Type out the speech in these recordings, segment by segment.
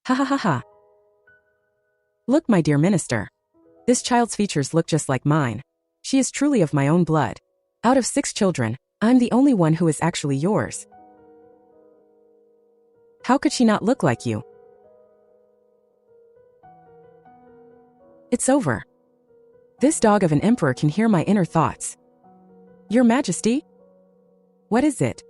Ha ha ha ha. Look, my dear minister. This child's features look just like mine. She is truly of my own blood. Out of 6 children, I'm the only one who is actually yours. How could she not look like you? It's over. This dog of an emperor can hear my inner thoughts. Your Majesty? What is it?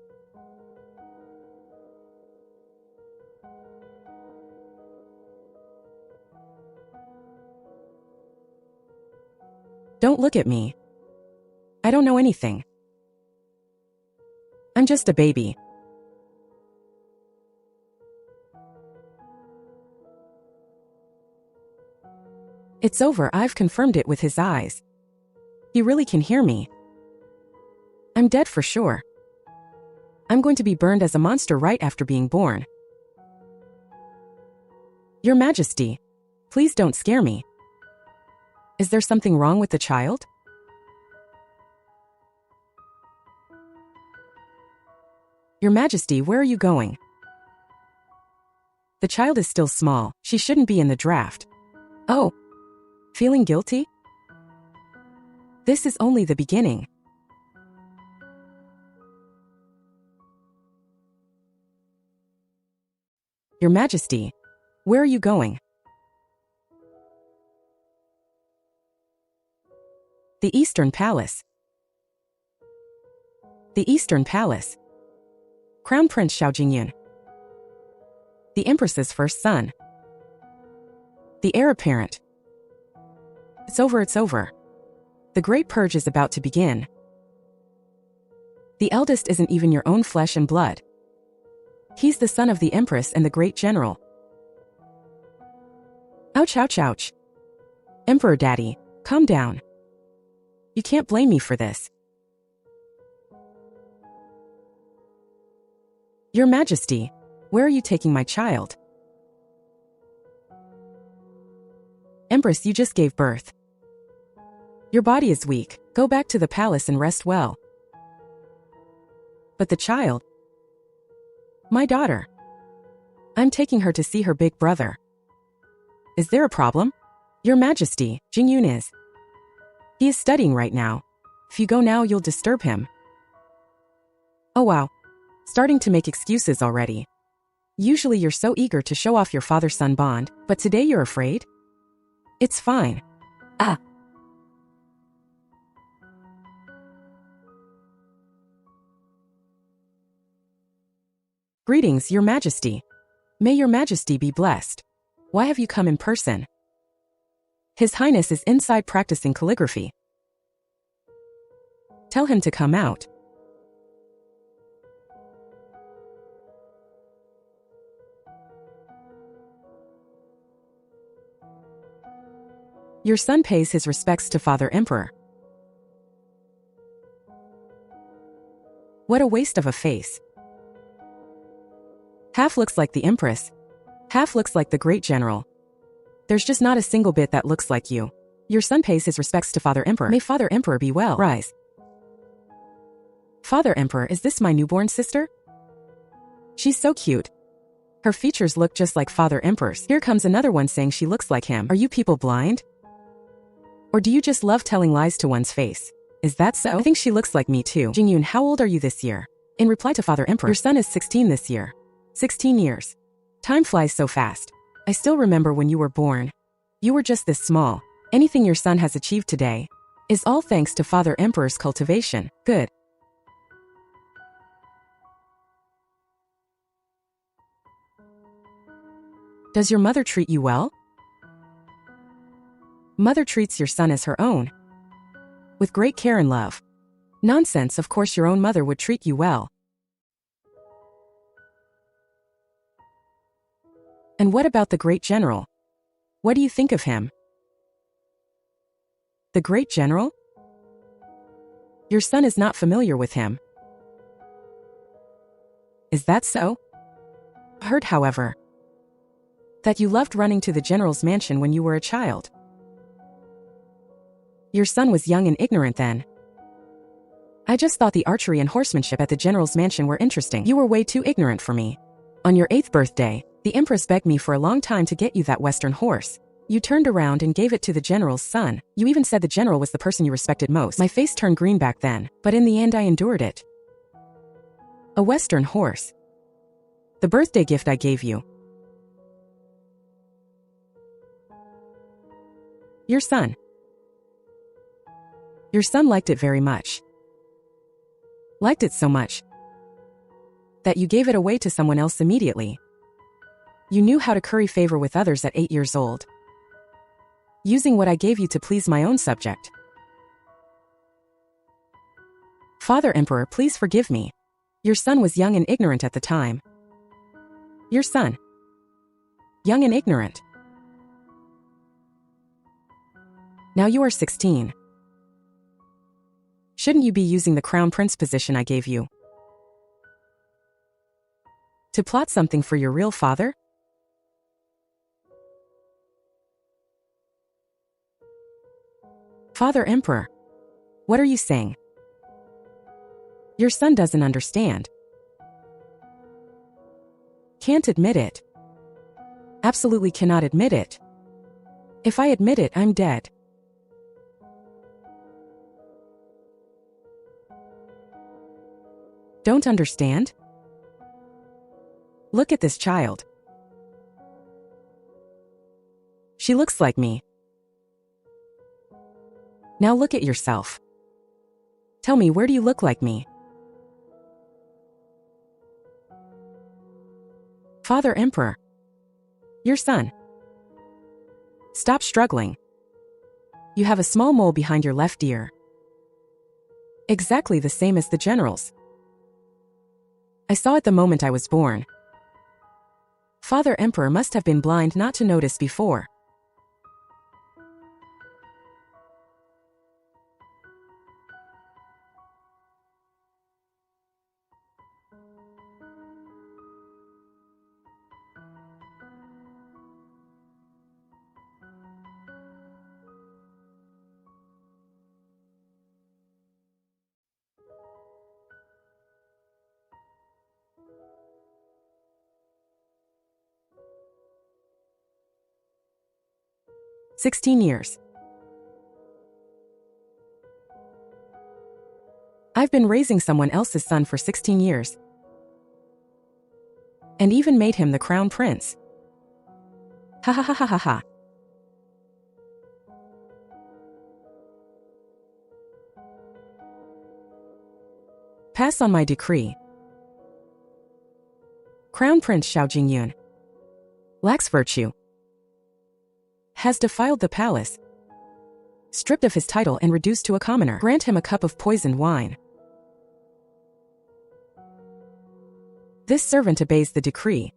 Don't look at me. I don't know anything. I'm just a baby. It's over, I've confirmed it with his eyes. He really can hear me. I'm dead for sure. I'm going to be burned as a monster right after being born. Your Majesty, please don't scare me. Is there something wrong with the child? Your Majesty, where are you going? The child is still small, she shouldn't be in the draft. Oh. Feeling guilty? This is only the beginning. Your Majesty, where are you going? The Eastern Palace. The Eastern Palace. Crown Prince Xiao Jingyun. The Empress's first son. The heir apparent. It's over, it's over. The Great Purge is about to begin. The eldest isn't even your own flesh and blood. He's the son of the Empress and the great general. Ouch, ouch, ouch. Emperor Daddy, calm down. You can't blame me for this. Your Majesty, where are you taking my child? Empress, you just gave birth. Your body is weak. Go back to the palace and rest well. But the child? My daughter. I'm taking her to see her big brother. Is there a problem? Your Majesty, Jingyun is. He is studying right now. If you go now, you'll disturb him. Oh wow. Starting to make excuses already. Usually you're so eager to show off your father-son bond, but today you're afraid? It's fine. Ah. Greetings, Your Majesty. May Your Majesty be blessed. Why have you come in person? His Highness is inside practicing calligraphy. Tell him to come out. Your son pays his respects to Father Emperor. What a waste of a face. Half looks like the Empress, half looks like the great general. There's just not a single bit that looks like you. Your son pays his respects to Father Emperor. May Father Emperor be well. Rise. Father Emperor, is this my newborn sister? She's so cute. Her features look just like Father Emperor's. Here comes another one saying she looks like him. Are you people blind? Or do you just love telling lies to one's face? Is that so? I think she looks like me too. Jingyun, how old are you this year? In reply to Father Emperor, your son is 16 this year. 16 years. Time flies so fast. I still remember when you were born. You were just this small. Anything your son has achieved today is all thanks to Father Emperor's cultivation. Good. Does your mother treat you well? Mother treats your son as her own. With great care and love. Nonsense, of course your own mother would treat you well. And what about the great general? What do you think of him? The great general? Your son is not familiar with him. Is that so? I heard, however, that you loved running to the general's mansion when you were a child. Your son was young and ignorant then. I just thought the archery and horsemanship at the general's mansion were interesting. You were way too ignorant for me. On your 8th birthday, The Empress begged me for a long time to get you that Western horse. You turned around and gave it to the general's son. You even said the general was the person you respected most. My face turned green back then, but in the end I endured it. A Western horse. The birthday gift I gave you. Your son. Your son liked it very much. Liked it so much that you gave it away to someone else immediately. You knew how to curry favor with others at 8 years old, using what I gave you to please my own subject. Father Emperor, please forgive me. Your son was young and ignorant at the time. Your son. Young and ignorant. Now you are 16. Shouldn't you be using the crown prince position I gave you to plot something for your real father? Father Emperor, what are you saying? Your son doesn't understand. Can't admit it. Absolutely cannot admit it. If I admit it, I'm dead. Don't understand? Look at this child. She looks like me. Now look at yourself. Tell me, where do you look like me? Father Emperor. Your son. Stop struggling. You have a small mole behind your left ear. Exactly the same as the general's. I saw it the moment I was born. Father Emperor must have been blind not to notice before. "16 years. I've been raising someone else's son for 16 years. And even made him the crown prince. Ha ha ha ha ha ha. Pass on my decree. Crown Prince Xiao Jingyun lacks virtue. Has defiled the palace. Stripped of his title and reduced to a commoner. Grant him a cup of poisoned wine. This servant obeys the decree.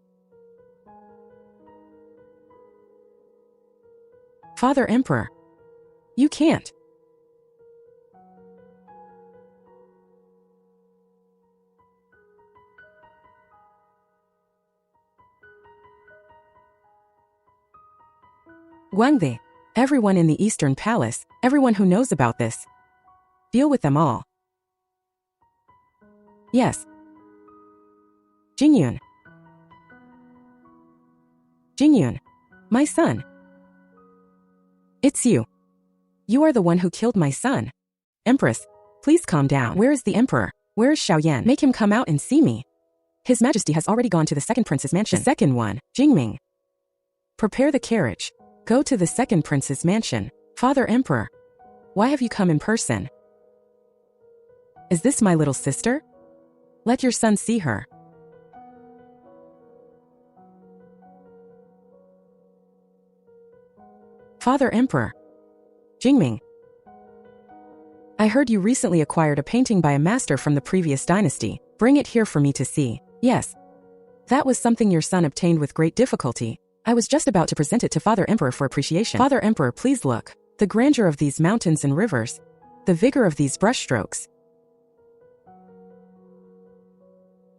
Father Emperor, you can't. Guangde, everyone in the Eastern Palace, everyone who knows about this. Deal with them all. Yes. Jingyun. Jingyun, my son. It's you. You are the one who killed my son. Empress, please calm down. Where is the emperor? Where is Xiaoyan? Make him come out and see me. His Majesty has already gone to the second prince's mansion. The second one, Jingming. Prepare the carriage. Go to the second prince's mansion. Father Emperor, why have you come in person? Is this my little sister? Let your son see her. Father Emperor. Jingming. I heard you recently acquired a painting by a master from the previous dynasty. Bring it here for me to see. Yes. That was something your son obtained with great difficulty. I was just about to present it to Father Emperor for appreciation. Father Emperor, please look. The grandeur of these mountains and rivers. The vigor of these brushstrokes.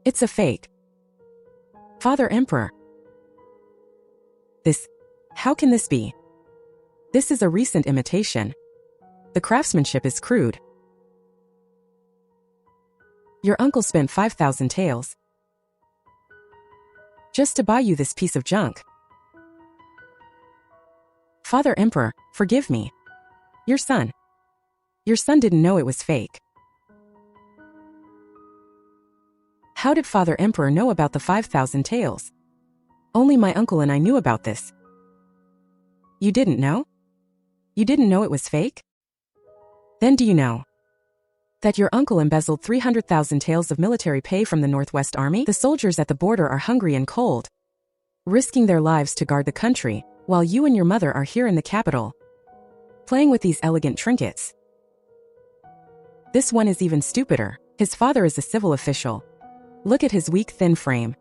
It's a fake. Father Emperor. How can this be? This is a recent imitation. The craftsmanship is crude. Your uncle spent 5,000 taels. Just to buy you this piece of junk. Father Emperor, forgive me. Your son. Your son didn't know it was fake. How did Father Emperor know about the 5,000 taels? Only my uncle and I knew about this. You didn't know? You didn't know it was fake? Then do you know that your uncle embezzled 300,000 taels of military pay from the Northwest Army? The soldiers at the border are hungry and cold, risking their lives to guard the country, while you and your mother are here in the capital, playing with these elegant trinkets. This one is even stupider. His father is a civil official. Look at his weak, thin frame.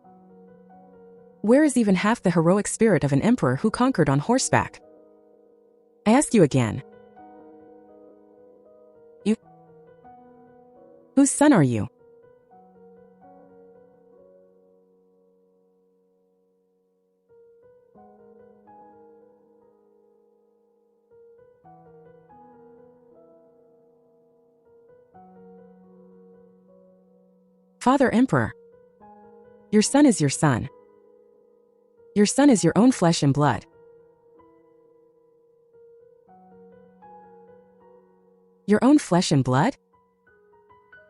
Where is even half the heroic spirit of an emperor who conquered on horseback? I ask you again. Whose son are you? Father Emperor. Your son is your son. Your son is your own flesh and blood. Your own flesh and blood?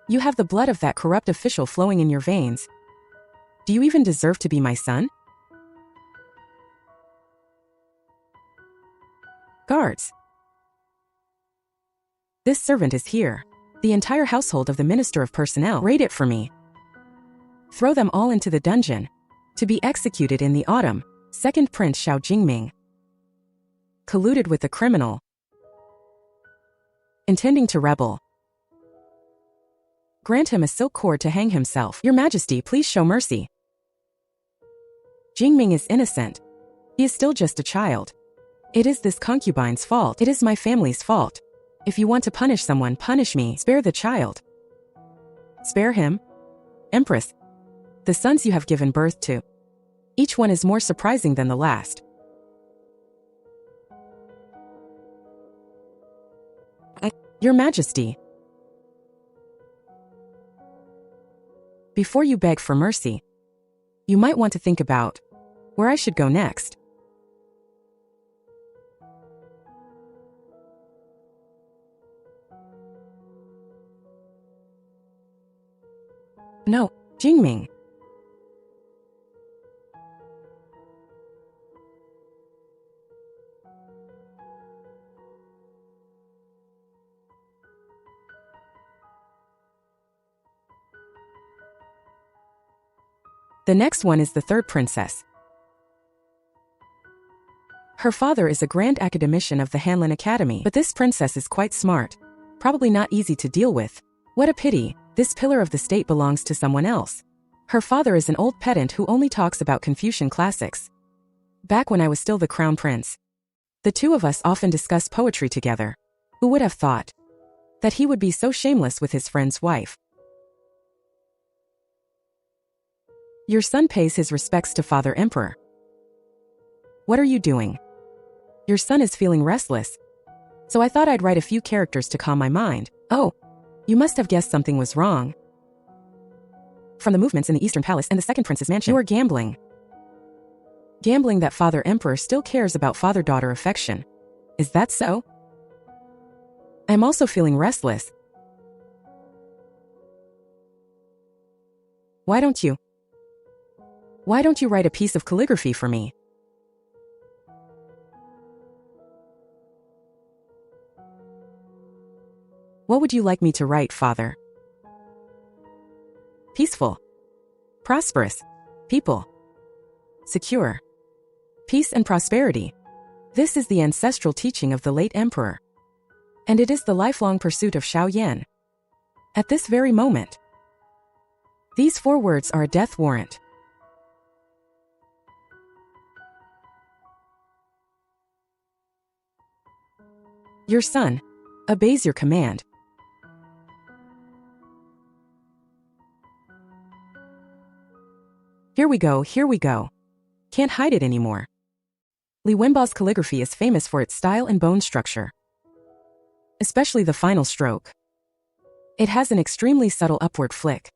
You have the blood of that corrupt official flowing in your veins. Do you even deserve to be my son? Guards. This servant is here. The entire household of the Minister of Personnel. Raid it for me. Throw them all into the dungeon, to be executed in the autumn. Second Prince Xiao Jingming colluded with the criminal, intending to rebel. Grant him a silk cord to hang himself. Your Majesty, please show mercy. Jingming is innocent. He is still just a child. It is this concubine's fault. It is my family's fault. If you want to punish someone, punish me. Spare the child. Spare him? Empress, the sons you have given birth to, each one is more surprising than the last. Your Majesty, before you beg for mercy, you might want to think about where I should go next. No, Jingming. The next one is the third princess. Her father is a grand academician of the Hanlin Academy, but this princess is quite smart. Probably not easy to deal with. What a pity, this pillar of the state belongs to someone else. Her father is an old pedant who only talks about Confucian classics. Back when I was still the crown prince, the two of us often discussed poetry together. Who would have thought that he would be so shameless with his friend's wife? Your son pays his respects to Father Emperor. What are you doing? Your son is feeling restless, so I thought I'd write a few characters to calm my mind. Oh, you must have guessed something was wrong. From the movements in the Eastern Palace and the Second Prince's mansion, you are gambling. Gambling that Father Emperor still cares about father-daughter affection. Is that so? I'm also feeling restless. Why don't you write a piece of calligraphy for me? What would you like me to write, Father? Peaceful. Prosperous. People. Secure. Peace and prosperity. This is the ancestral teaching of the late emperor. And it is the lifelong pursuit of Xiao Yan. At this very moment, these 4 words are a death warrant. Your son obeys your command. Here we go, here we go. Can't hide it anymore. Li Wenba's calligraphy is famous for its style and bone structure, especially the final stroke. It has an extremely subtle upward flick,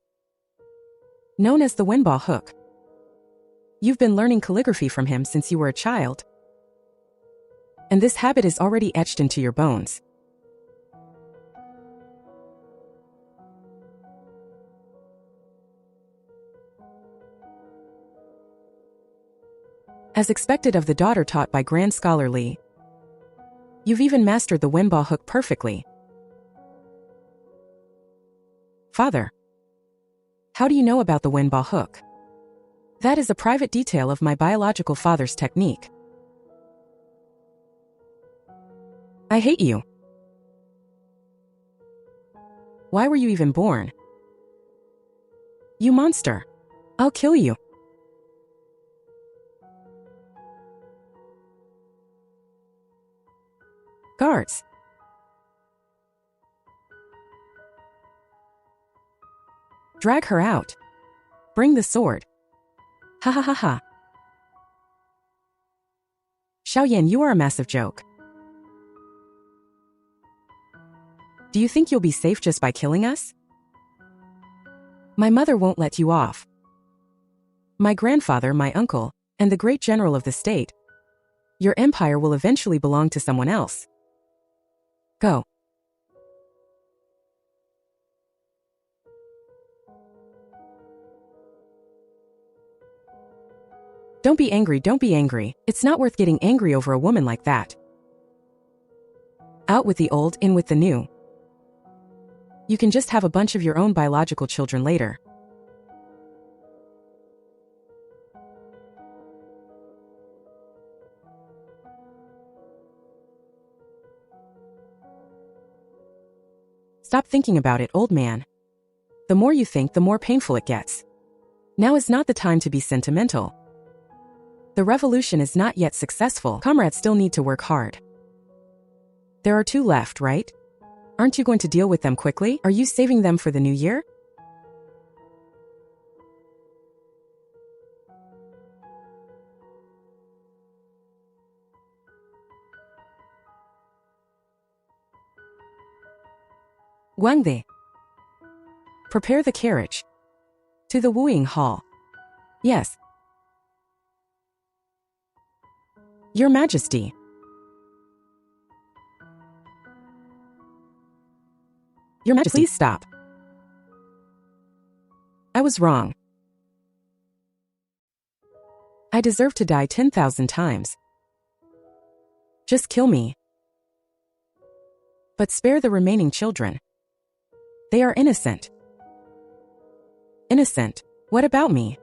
known as the Wenba hook. You've been learning calligraphy from him since you were a child. And this habit is already etched into your bones. As expected of the daughter taught by Grand Scholar Li, you've even mastered the Wenba hook perfectly. Father, how do you know about the Wenba hook? That is a private detail of my biological father's technique. I hate you. Why were you even born? You monster. I'll kill you. Guards. Drag her out. Bring the sword. Ha ha ha ha. Xiaoyan, you are a massive joke. Do you think you'll be safe just by killing us? My mother won't let you off. My grandfather, my uncle, and the great general of the state. Your empire will eventually belong to someone else. Go. Don't be angry, don't be angry. It's not worth getting angry over a woman like that. Out with the old, in with the new. You can just have a bunch of your own biological children later. Stop thinking about it, old man. The more you think, the more painful it gets. Now is not the time to be sentimental. The revolution is not yet successful. Comrades still need to work hard. There are 2 left, right? Aren't you going to deal with them quickly? Are you saving them for the new year? Guangde. Prepare the carriage. To the Wuying Hall. Yes. Your Majesty. Your Majesty, please stop. I was wrong. I deserve to die 10,000 times. Just kill me. But spare the remaining children. They are innocent. Innocent? What about me?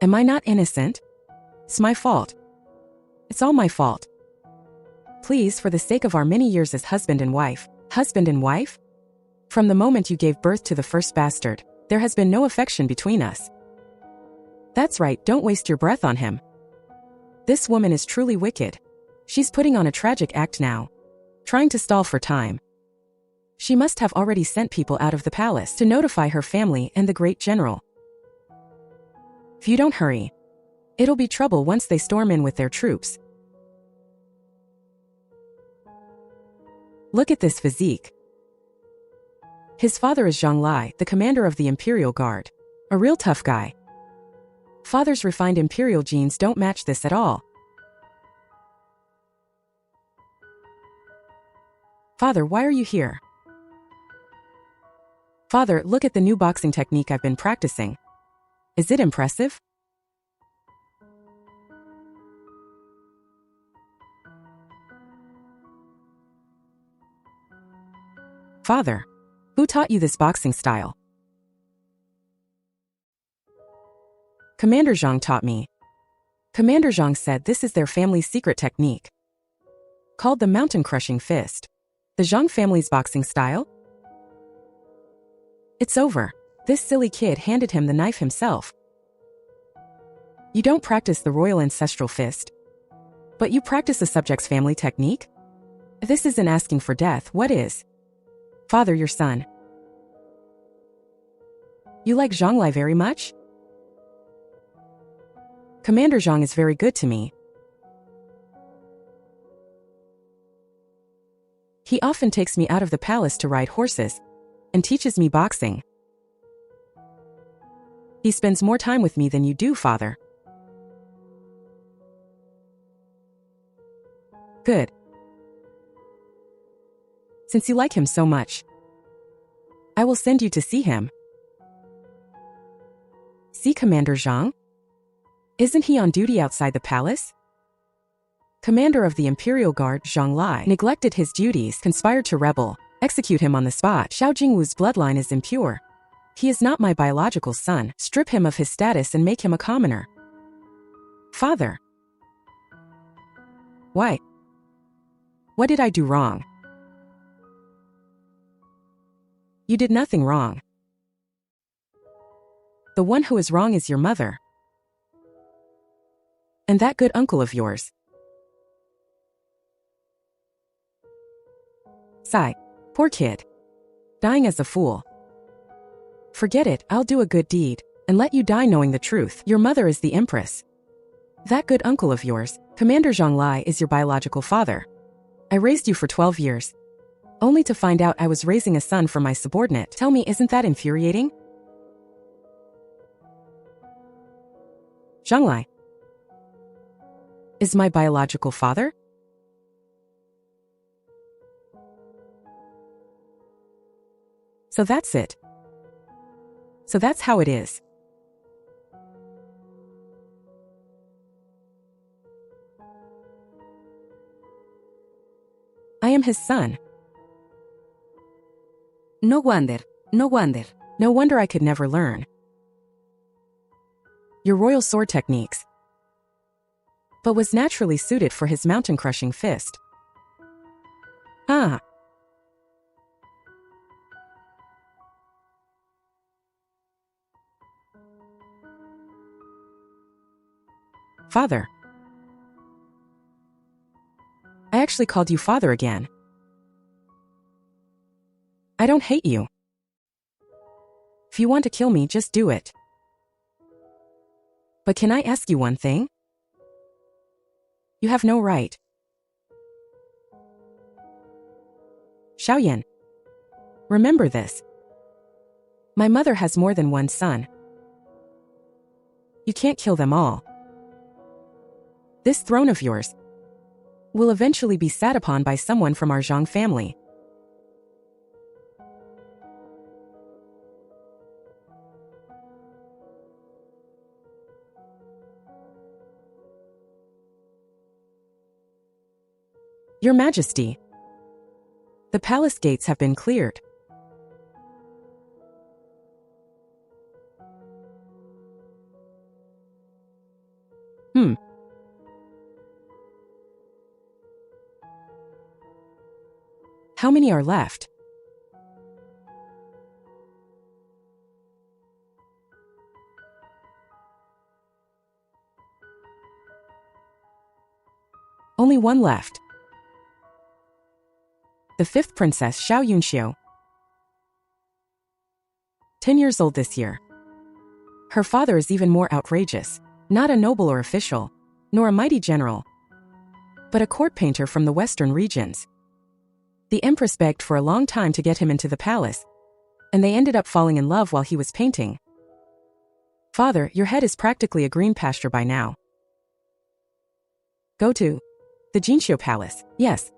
Am I not innocent? It's my fault. It's all my fault. Please, for the sake of our many years as husband and wife. Husband and wife? From the moment you gave birth to the first bastard, there has been no affection between us. That's right, don't waste your breath on him. This woman is truly wicked. She's putting on a tragic act now, trying to stall for time. She must have already sent people out of the palace to notify her family and the great general. If you don't hurry, it'll be trouble once they storm in with their troops. Look at this physique. His father is Zhang Lai, the commander of the Imperial Guard. A real tough guy. Father's refined imperial genes don't match this at all. Father, why are you here? Father, look at the new boxing technique I've been practicing. Is it impressive? Father, who taught you this boxing style? Commander Zhang taught me. Commander Zhang said this is their family's secret technique, called the mountain-crushing fist. The Zhang family's boxing style? It's over. This silly kid handed him the knife himself. You don't practice the royal ancestral fist, but you practice the subject's family technique? This isn't asking for death, what is? Father, your son. You like Zhang Lai very much? Commander Zhang is very good to me. He often takes me out of the palace to ride horses and teaches me boxing. He spends more time with me than you do, father. Good. Since you like him so much, I will send you to see him. See Commander Zhang? Isn't he on duty outside the palace? Commander of the Imperial Guard Zhang Lai neglected his duties, conspired to rebel. Execute him on the spot. Xiao Jingwu's bloodline is impure. He is not my biological son. Strip him of his status and make him a commoner. Father. Why? What did I do wrong? You did nothing wrong. The one who is wrong is your mother. And that good uncle of yours. Sigh. Poor kid. Dying as a fool. Forget it, I'll do a good deed, and let you die knowing the truth. Your mother is the empress. That good uncle of yours, Commander Zhang Lai, is your biological father. I raised you for 12 years. Only to find out I was raising a son for my subordinate. Tell me, isn't that infuriating? Zhang Lai is my biological father? So that's it. So that's how it is. I am his son. No wonder, no wonder. No wonder I could never learn your royal sword techniques, but was naturally suited for his mountain-crushing fist. Ah. Father. I actually called you father again. I don't hate you. If you want to kill me, just do it. But can I ask you one thing? You have no right. Xiaoyan. Remember this. My mother has more than one son. You can't kill them all. This throne of yours will eventually be sat upon by someone from our Zhang family. Your Majesty, the palace gates have been cleared. How many are left? Only one left. The fifth princess, Xiao Yunxiu. 10 years old this year. Her father is even more outrageous. Not a noble or official, nor a mighty general, but a court painter from the western regions. The empress begged for a long time to get him into the palace, and they ended up falling in love while he was painting. Father, your head is practically a green pasture by now. Go to the Jinxiu Palace. Yes.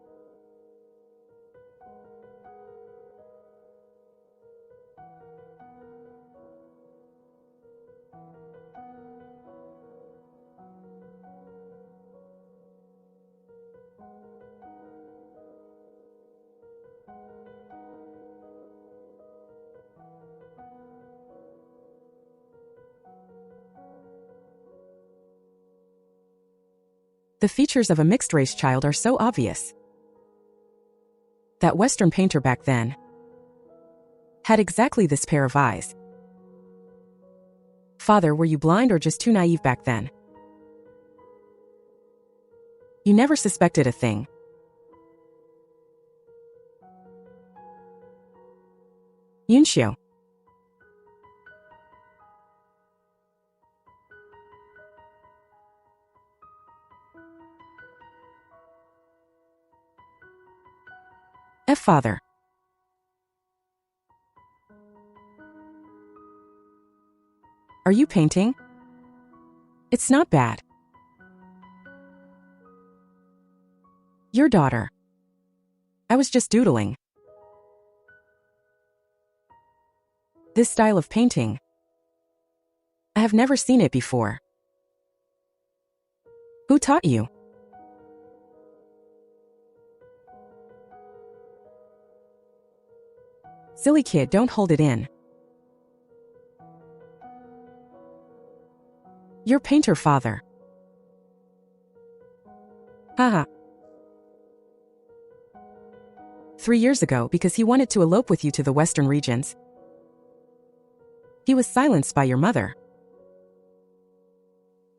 The features of a mixed-race child are so obvious. That Western painter back then had exactly this pair of eyes. Father, were you blind or just too naive back then? You never suspected a thing. Yunxiu. Father. Are you painting? It's not bad. Your daughter. I was just doodling. This style of painting. I have never seen it before. Who taught you? Silly kid, don't hold it in. Your painter father. Haha. 3 years ago, because he wanted to elope with you to the western regions. He was silenced by your mother.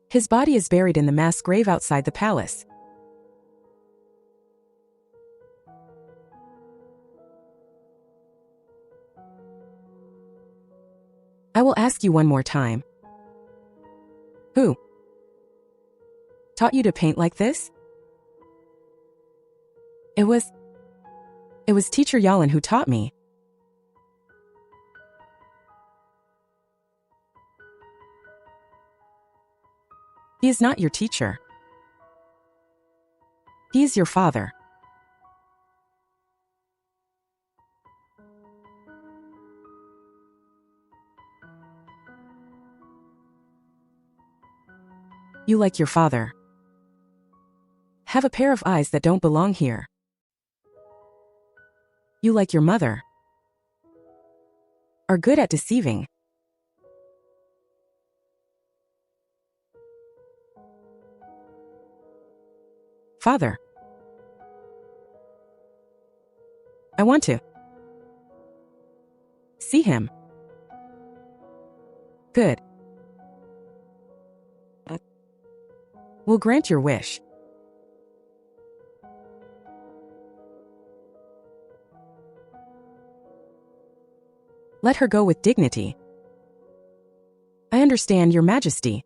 His body is buried in the mass grave outside the palace. I will ask you one more time. Who taught you to paint like this? It was teacher Yalin who taught me. He is not your teacher. He is your father. You like your father. Have a pair of eyes that don't belong here. You like your mother. Are good at deceiving. Father. I want to see him. Good. We'll grant your wish. Let her go with dignity. I understand, Your Majesty.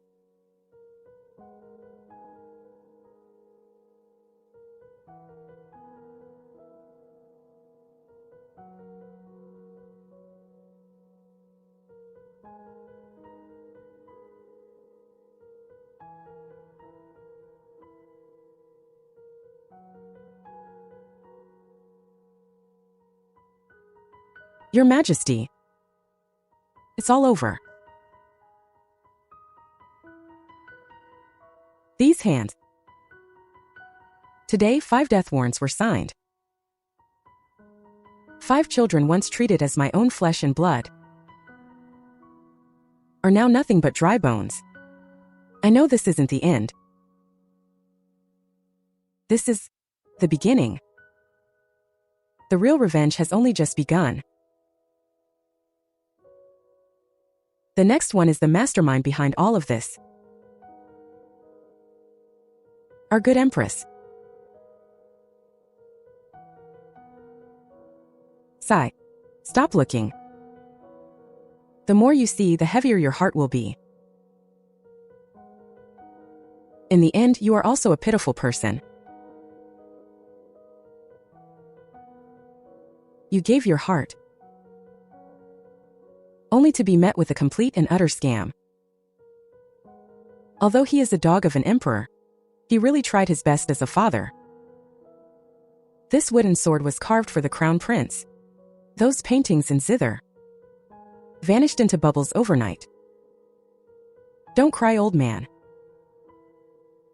Your Majesty. It's all over. These hands. Today, 5 death warrants were signed. 5 children once treated as my own flesh and blood are now nothing but dry bones. I know this isn't the end. This is the beginning. The real revenge has only just begun. The next one is the mastermind behind all of this. Our good Empress. Sigh. Stop looking. The more you see, the heavier your heart will be. In the end, you are also a pitiful person. You gave your heart, only to be met with a complete and utter scam. Although he is a dog of an emperor, he really tried his best as a father. This wooden sword was carved for the crown prince. Those paintings in zither vanished into bubbles overnight. Don't cry, old man.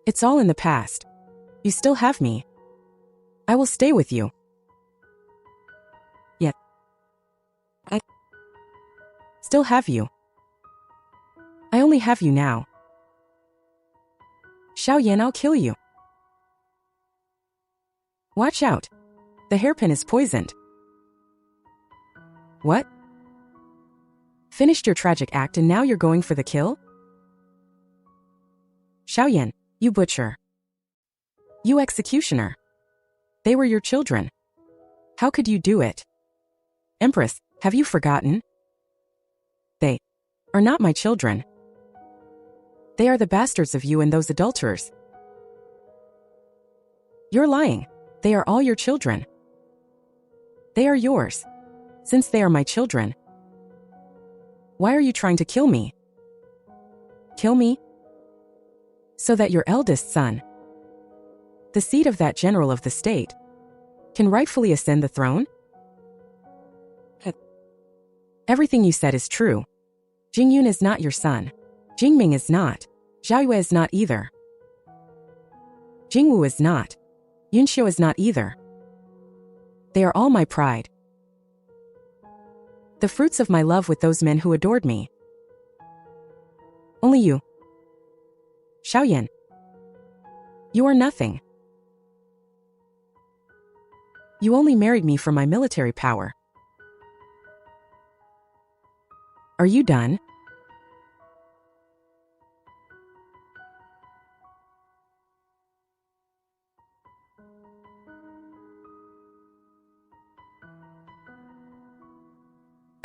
It's all in the past. You still have me. I will stay with you. Yet, I still have you. I only have you now. Xiaoyan, I'll kill you. Watch out. The hairpin is poisoned. What? Finished your tragic act and now you're going for the kill? Xiaoyan, you butcher. You executioner. They were your children. How could you do it? Empress, have you forgotten? They are not my children. They are the bastards of you and those adulterers. You're lying. They are all your children. They are yours. Since they are my children, why are you trying to kill me? Kill me? So that your eldest son the seed of that general of the state, can rightfully ascend the throne? Everything you said is true. Jingyun is not your son. Jingming is not. Zhaoyue is not either. Jingwu is not. Yunxiu is not either. They are all my pride. The fruits of my love with those men who adored me. Only you. Xiaoyan. You are nothing. You only married me for my military power. Are you done?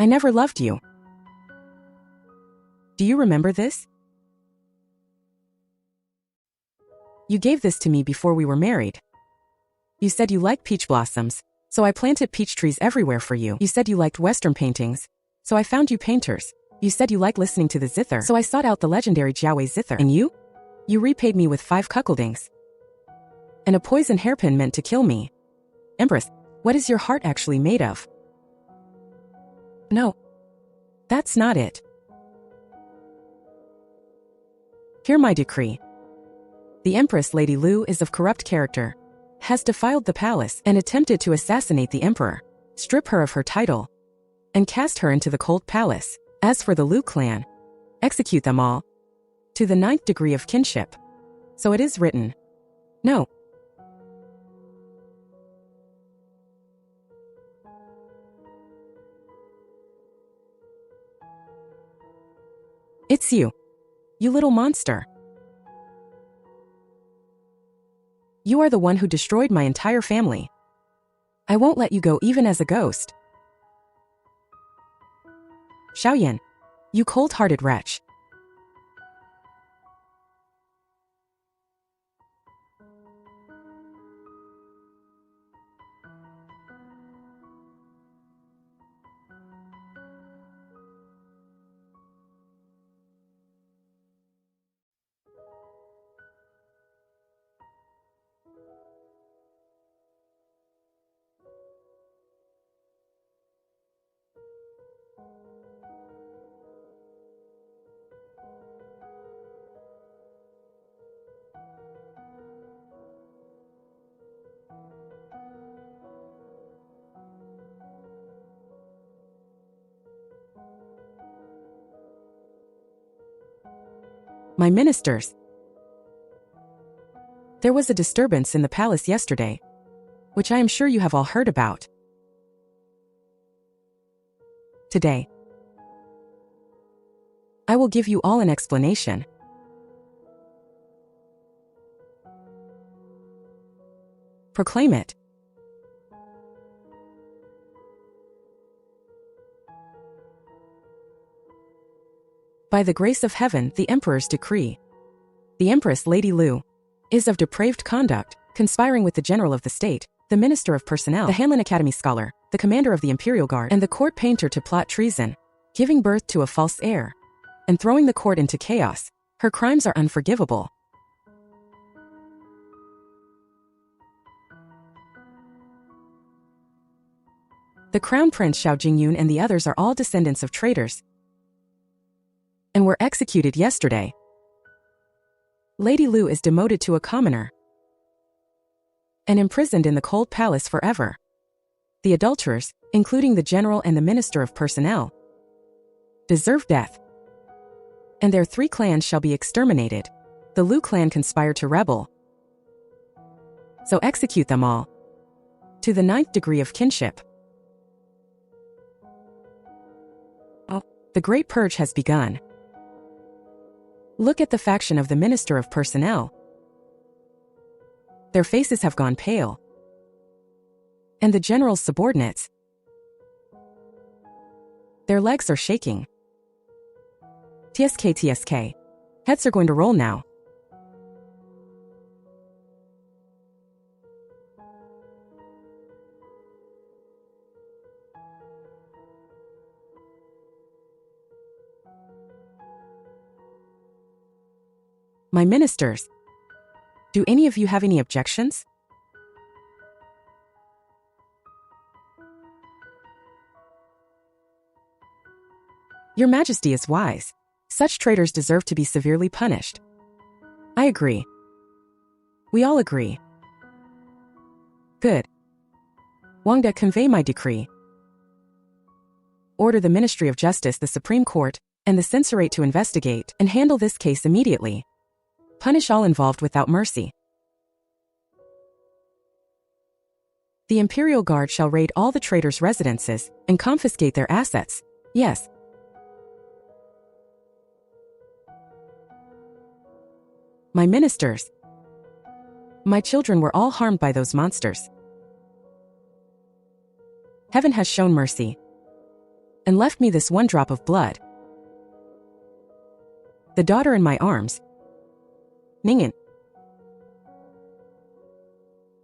I never loved you. Do you remember this? You gave this to me before we were married. You said you liked peach blossoms, so I planted peach trees everywhere for you. You said you liked Western paintings, so I found you painters. You said you liked listening to the zither, so I sought out the legendary Jiaowei zither. And you? You repaid me with 5 cuckoldings. And a poison hairpin meant to kill me. Empress, what is your heart actually made of? No. That's not it. Hear my decree. The Empress Lady Lu is of corrupt character, has defiled the palace and attempted to assassinate the emperor, strip her of her title, and cast her into the cold palace. As for the Lu clan, execute them all, to the 9th degree of kinship. So it is written. No. It's you. You little monster. You are the one who destroyed my entire family. I won't let you go even as a ghost. Xiaoyan, you cold-hearted wretch. My ministers. There was a disturbance in the palace yesterday, which I am sure you have all heard about. Today, I will give you all an explanation. Proclaim it. By the grace of heaven, the Emperor's decree. The Empress Lady Lu is of depraved conduct, conspiring with the General of the State, the Minister of Personnel, the Hanlin Academy Scholar, the Commander of the Imperial Guard, and the Court Painter to plot treason, giving birth to a false heir, and throwing the court into chaos. Her crimes are unforgivable. The Crown Prince Xiao Jingyun and the others are all descendants of traitors, and were executed yesterday. Lady Lu is demoted to a commoner and imprisoned in the cold palace forever. The adulterers, including the general and the minister of personnel, deserve death, and their 3 clans shall be exterminated. The Lu clan conspired to rebel, so execute them all, to the 9th degree of kinship. The Great Purge has begun. Look at the faction of the Minister of Personnel. Their faces have gone pale. And the general's subordinates, their legs are shaking. TSK. Heads are going to roll now. My ministers, Do any of you have any objections? Your Majesty is wise. Such traitors deserve to be severely punished. I agree. We all agree. Good. Wangde, convey my decree. Order the Ministry of Justice, the Supreme Court, and the Censorate to investigate and handle this case immediately. Punish all involved without mercy. The Imperial Guard shall raid all the traitors' residences and confiscate their assets. Yes. My ministers. My children were all harmed by those monsters. Heaven has shown mercy and left me this one drop of blood. The daughter in my arms, Ningen,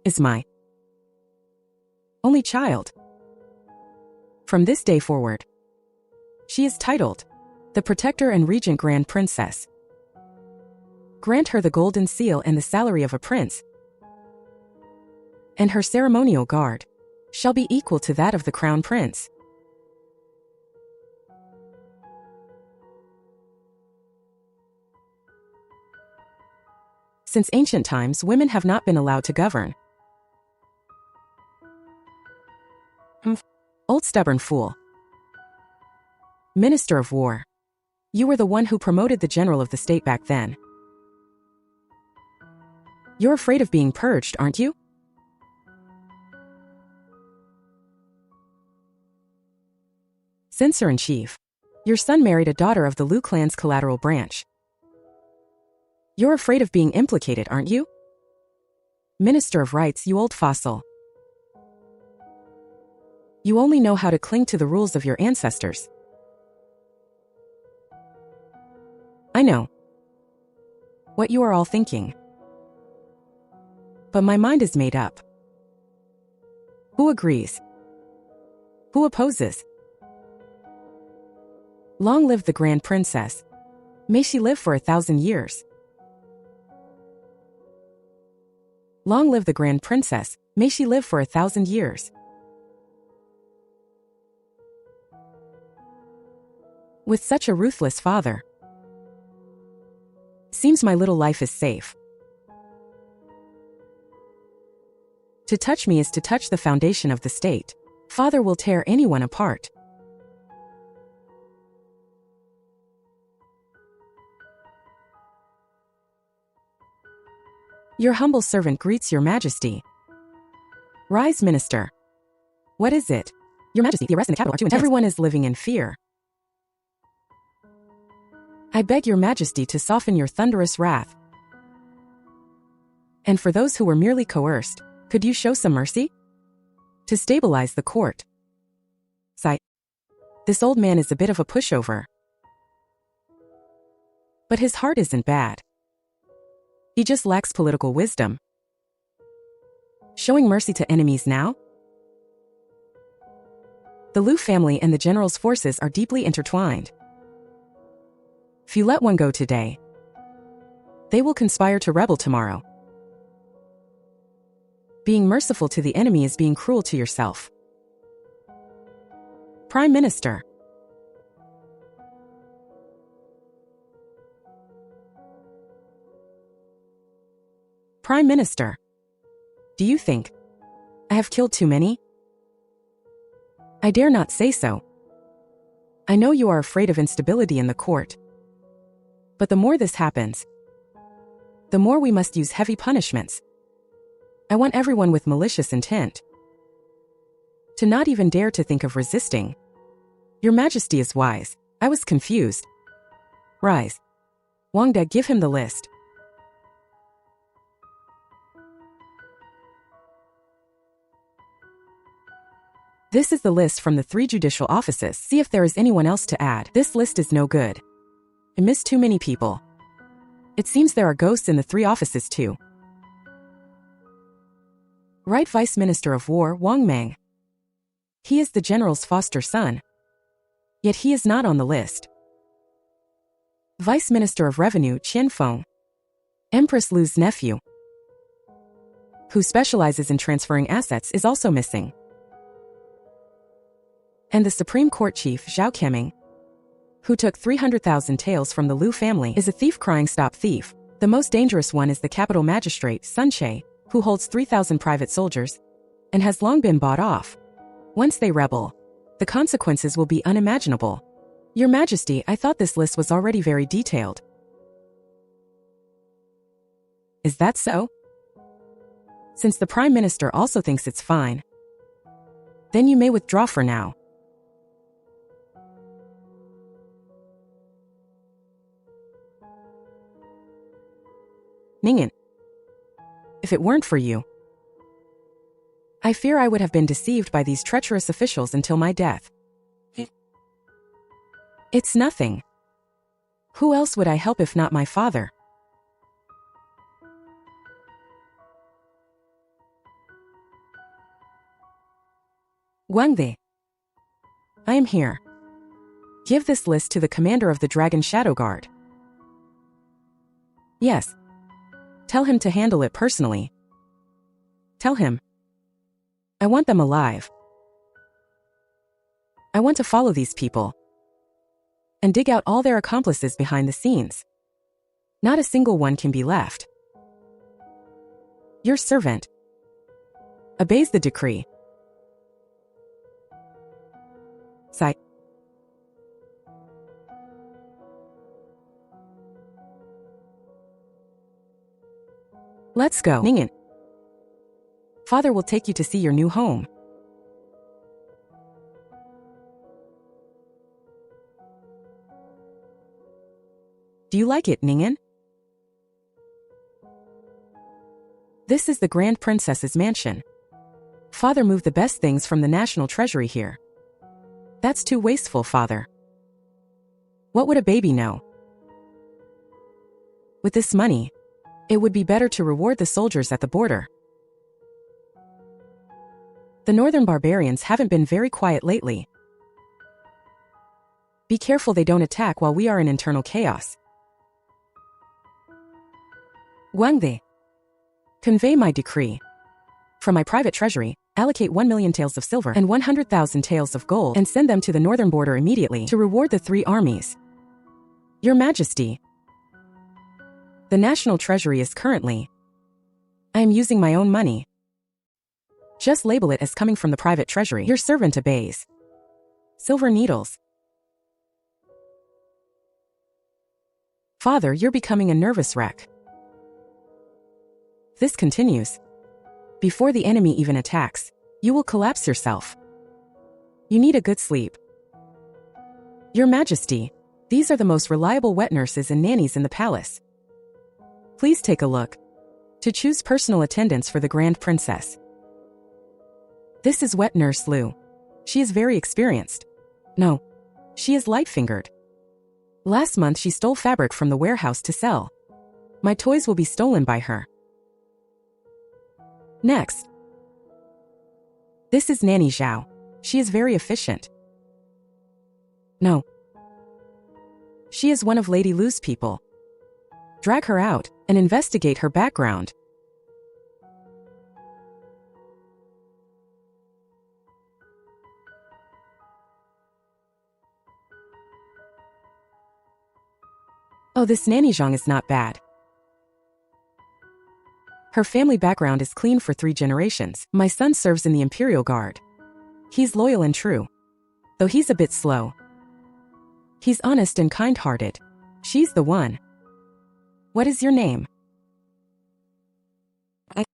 is my only child. From this day forward, she is titled the Protector and Regent Grand Princess. Grant her the golden seal and the salary of a prince, and her ceremonial guard shall be equal to that of the crown prince. Since ancient times, women have not been allowed to govern. Old stubborn fool. Minister of War. You were the one who promoted the general of the state back then. You're afraid of being purged, aren't you? Censor-in-Chief. Your son married a daughter of the Liu clan's collateral branch. You're afraid of being implicated, aren't you? Minister of Rights, you old fossil. You only know how to cling to the rules of your ancestors. I know what you are all thinking, but my mind is made up. Who agrees? Who opposes? Long live the Grand Princess. May she live for 1,000 years. Long live the Grand Princess. May she live for 1,000 years. With such a ruthless father, seems my little life is safe. To touch me is to touch the foundation of the state. Father will tear anyone apart. Your humble servant greets your Majesty. Rise, Minister. What is it? Your Majesty, the arrest in the capital are too intense. Everyone is living in fear. I beg your Majesty to soften your thunderous wrath. And for those who were merely coerced, could you show some mercy? To stabilize the court. Sigh. This old man is a bit of a pushover. But his heart isn't bad. He just lacks political wisdom. Showing mercy to enemies now? The Liu family and the general's forces are deeply intertwined. If you let one go today, they will conspire to rebel tomorrow. Being merciful to the enemy is being cruel to yourself. Prime Minister. Prime Minister. Do you think I have killed too many? I dare not say so. I know you are afraid of instability in the court. But the more this happens, the more we must use heavy punishments. I want everyone with malicious intent to not even dare to think of resisting. Your Majesty is wise. I was confused. Rise. Wangde, give him the list. This is the list from the 3 judicial offices. See if there is anyone else to add. This list is no good. I miss too many people. It seems there are ghosts in the 3 offices too. Right Vice Minister of War, Wang Mang. He is the general's foster son. Yet he is not on the list. Vice Minister of Revenue, Qian Feng. Empress Lu's nephew. who specializes in transferring assets, is also missing. And the Supreme Court Chief, Zhao Keming, who took 300,000 taels from the Liu family, is a thief crying stop thief. The most dangerous one is the capital magistrate, Sun Che, who holds 3,000 private soldiers and has long been bought off. Once they rebel, the consequences will be unimaginable. Your Majesty, I thought this list was already very detailed. Is that so? Since the Prime Minister also thinks it's fine, then you may withdraw for now. Ningyan, if it weren't for you, I fear I would have been deceived by these treacherous officials until my death. It's nothing. Who else would I help if not my father? Guangde, I am here. Give this list to the commander of the Dragon Shadow Guard. Yes. Tell him to handle it personally. Tell him I want them alive. I want to follow these people and dig out all their accomplices behind the scenes. Not a single one can be left. Your servant obeys the decree. Sigh. Let's go, Ningyan. Father will take you to see your new home. Do you like it, Ningyan? This is the Grand Princess's mansion. Father moved the best things from the national treasury here. That's too wasteful, Father. What would a baby know? With this money, it would be better to reward the soldiers at the border. The northern barbarians haven't been very quiet lately. Be careful they don't attack while we are in internal chaos. Guangde, convey my decree. From my private treasury, allocate 1 million taels of silver and 100,000 taels of gold and send them to the northern border immediately to reward the 3 armies. Your Majesty, the national treasury is currently... I am using my own money. Just label it as coming from the private treasury. Your servant obeys. Silver needles. Father, you're becoming a nervous wreck. This continues. Before the enemy even attacks, you will collapse yourself. You need a good sleep. Your Majesty, these are the most reliable wet nurses and nannies in the palace. Please take a look. To choose personal attendants for the Grand Princess. This is wet nurse Liu. She is very experienced. No, she is light-fingered. Last month she stole fabric from the warehouse to sell. My toys will be stolen by her. Next. This is Nanny Zhao. She is very efficient. No. She is one of Lady Lu's people. Drag her out and investigate her background. Oh, this Nanny Zhang is not bad. Her family background is clean for 3 generations. My son serves in the Imperial Guard. He's loyal and true, though he's a bit slow. He's honest and kind-hearted. She's the one. What is your name? I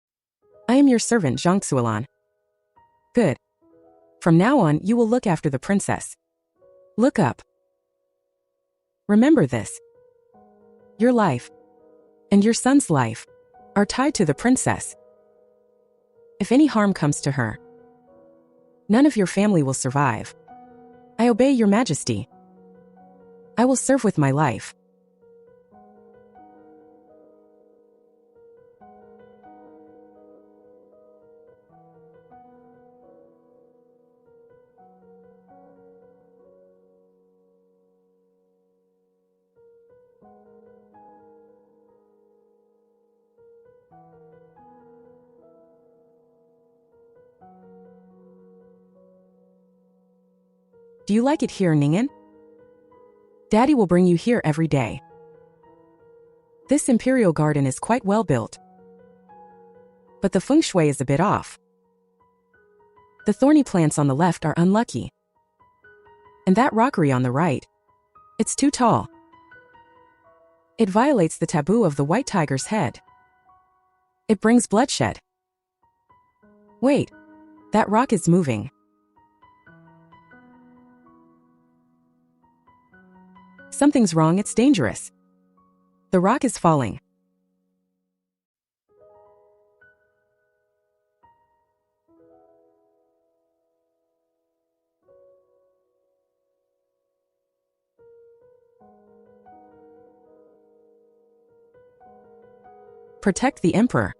am your servant, Zhang Xuelan. Good. From now on, you will look after the princess. Look up. Remember this. Your life and your son's life are tied to the princess. If any harm comes to her, none of your family will survive. I obey your Majesty. I will serve with my life. Do you like it here, Ningen? Daddy will bring you here every day. This imperial garden is quite well built, but the feng shui is a bit off. The thorny plants on the left are unlucky. And that rockery on the right, it's too tall. It violates the taboo of the white tiger's head. It brings bloodshed. Wait, that rock is moving. Something's wrong, it's dangerous. The rock is falling. Protect the emperor.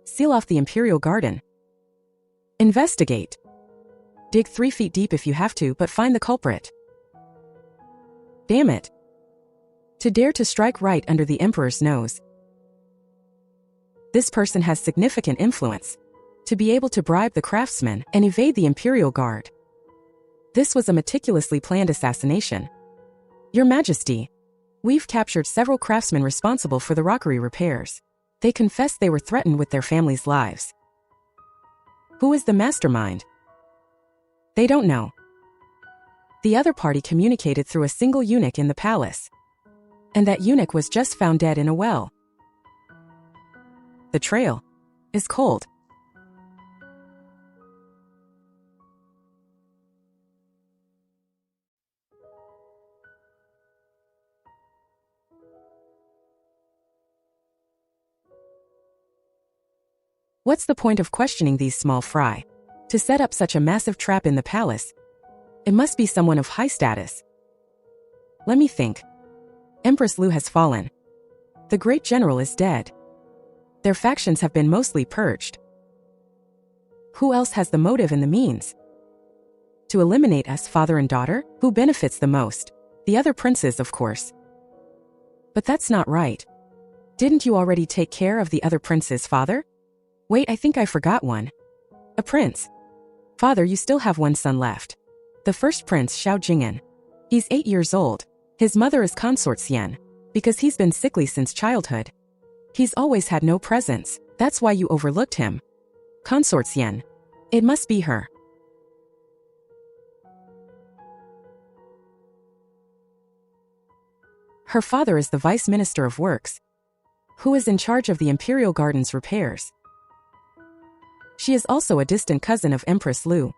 Seal off the imperial garden. Investigate. Dig 3 feet deep if you have to, but find the culprit. Damn it. To dare to strike right under the emperor's nose. This person has significant influence. To be able to bribe the craftsmen and evade the imperial guard. This was a meticulously planned assassination. Your Majesty, we've captured several craftsmen responsible for the rockery repairs. They confessed they were threatened with their families' lives. Who is the mastermind? They don't know. The other party communicated through a single eunuch in the palace. And that eunuch was just found dead in a well. The trail is cold. What's the point of questioning these small fry? To set up such a massive trap in the palace, it must be someone of high status. Let me think. Empress Lu has fallen. The great general is dead. Their factions have been mostly purged. Who else has the motive and the means? To eliminate us, father and daughter? Who benefits the most? The other princes, of course. But that's not right. Didn't you already take care of the other prince's father? Wait, I think I forgot one. A prince. Father, you still have one son left. The first prince, Xiao Jing'an. He's 8 years old. His mother is Consort Xian. Because he's been sickly since childhood. He's always had no presence. That's why you overlooked him. Consort Xian. It must be her. Her father is the Vice Minister of Works, who is in charge of the Imperial Garden's repairs. She is also a distant cousin of Empress Lu,